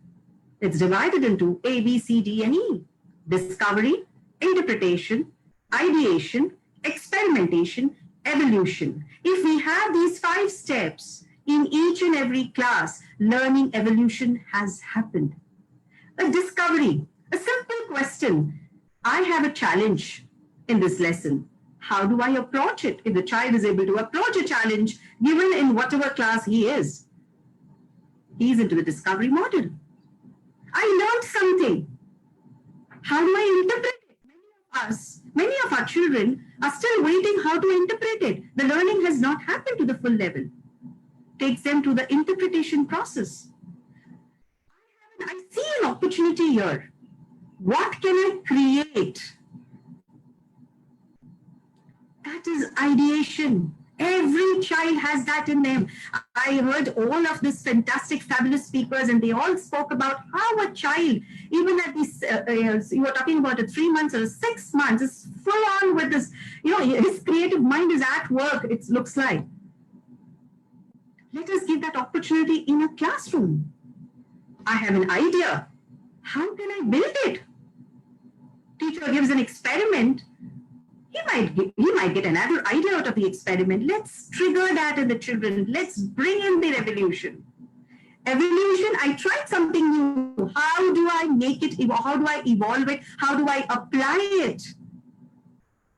It's divided into A, B, C, D, and E. Discovery, interpretation, ideation, experimentation, evolution. If we have these 5 steps in each and every class, learning evolution has happened. A discovery, a simple question. I have a challenge in this lesson. How do I approach it? If the child is able to approach a challenge given in whatever class he is into the discovery model. I learned something. How do I interpret it? Many of our children are still waiting how to interpret it. The learning has not happened to the full level. Takes them to the interpretation process. I see an opportunity here. What can I create? That is ideation. Every child has that in them. I heard all of these fantastic, fabulous speakers, and they all spoke about how a child, even at this, you were talking about 3 months or 6 months, is full on with this, his creative mind is at work, it looks like. Let us give that opportunity in a classroom. I have an idea. How can I build it? Teacher gives an experiment. He might get another idea out of the experiment. Let's trigger that in the children. Let's bring in their evolution. Evolution, I tried something new. How do I make it? How do I evolve it? How do I apply it?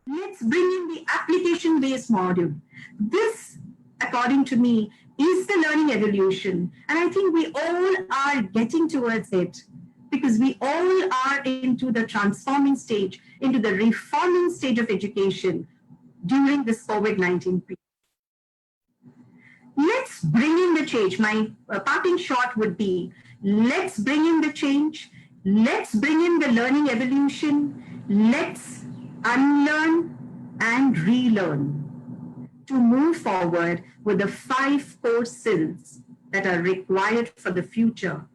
Let's bring in the application-based module. This, according to me, is the learning evolution. And I think we all are getting towards it, because we all are into the transforming stage, into the reforming stage of education during this COVID-19 period. Let's bring in the change. My parting shot would be, let's bring in the change. Let's bring in the learning evolution. Let's unlearn and relearn to move forward with the 5 core skills that are required for the future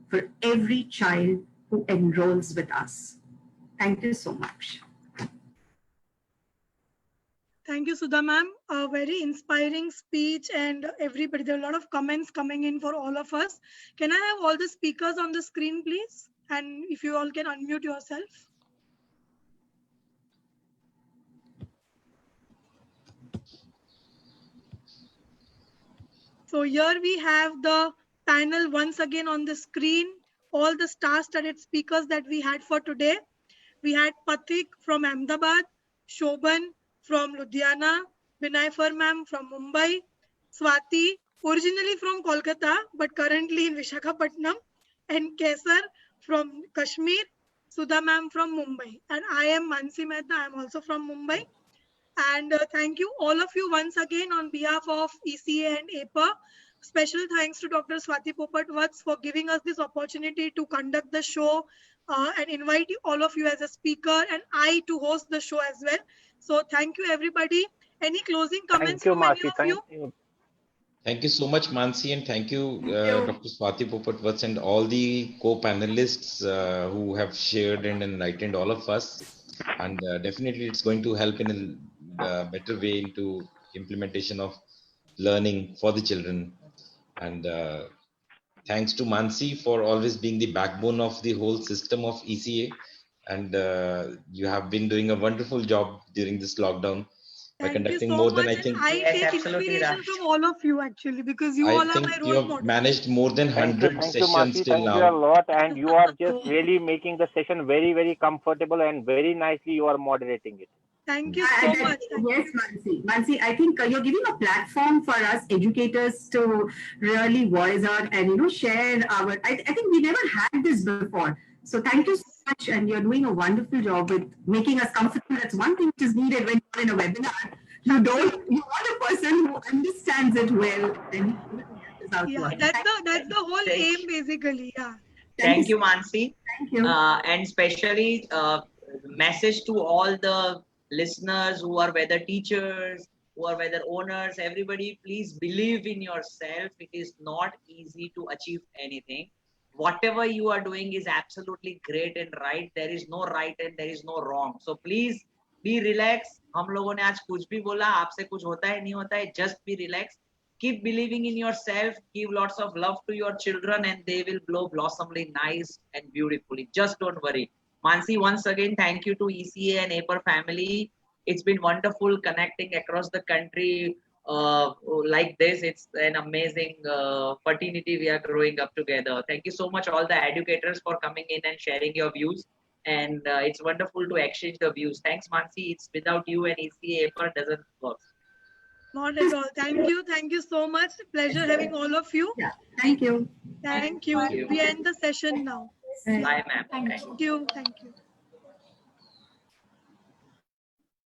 for every child who enrolls with us. Thank you so much. Thank you, Sudha ma'am. A very inspiring speech, and everybody, there are a lot of comments coming in for all of us. Can I have all the speakers on the screen, please? And if you all can unmute yourself. So here we have the panel once again on the screen, all the star-studded speakers that we had for today. We had Pathik from Ahmedabad, Shobhan from Ludhiana, Binay ma'am from Mumbai, Swati, originally from Kolkata, but currently in Visakhapatnam, and Kesar from Kashmir, Sudha ma'am from Mumbai. And I am Mansi Mehta, I am also from Mumbai. And thank you all of you once again on behalf of ECA and APA. Special thanks to Dr. Swati Popat-Vats for giving us this opportunity to conduct the show and invite all of you as a speaker, and I to host the show as well. So thank you, everybody. Any closing comments from any of you? Thank you so much, Mansi, and thank you, Dr. Swati Popat-Vats and all the co-panelists who have shared and enlightened all of us. And definitely it's going to help in a better way into implementation of learning for the children. And thanks to Mansi for always being the backbone of the whole system of ECA. And you have been doing a wonderful job during this lockdown by conducting more than, I think. I take inspiration from all of you actually, because you all are my role models. You have managed more than 100 sessions till now. Thank you a lot, and you are just really making the session very, very comfortable, and very nicely you are moderating it. Thank you so much. Yes, Mansi. Mansi, I think you're giving a platform for us educators to really voice out and share our. I think we never had this before. So thank you so much, and you're doing a wonderful job with making us comfortable. That's one thing which is needed when you're in a webinar. You want a person who understands it well. And yeah, that's the whole aim basically. Yeah. Thank you, Mansi. Thank you. And especially message to all the listeners who are whether teachers, who are whether owners, everybody, please believe in yourself. It is not easy to achieve anything. Whatever you are doing is absolutely great and right. There is no right and there is no wrong. So please be relaxed. हम लोगों ने आज कुछ भी बोला, आपसे कुछ होता है नहीं होता है, just be relaxed. Keep believing in yourself. Give lots of love to your children, and they will blossomly nice and beautifully. Just don't worry. Mansi, once again, thank you to ECA and APER family. It's been wonderful connecting across the country like this. It's an amazing fraternity we are growing up together. Thank you so much, all the educators, for coming in and sharing your views. And it's wonderful to exchange the views. Thanks, Mansi. It's without you and ECA APER doesn't work. Not at all. Thank you. Thank you so much. Pleasure having all of you. Yeah, thank you. Thank you. Thank you. We end the session now. Bye, ma'am. Thank you. Thank you. Thank you.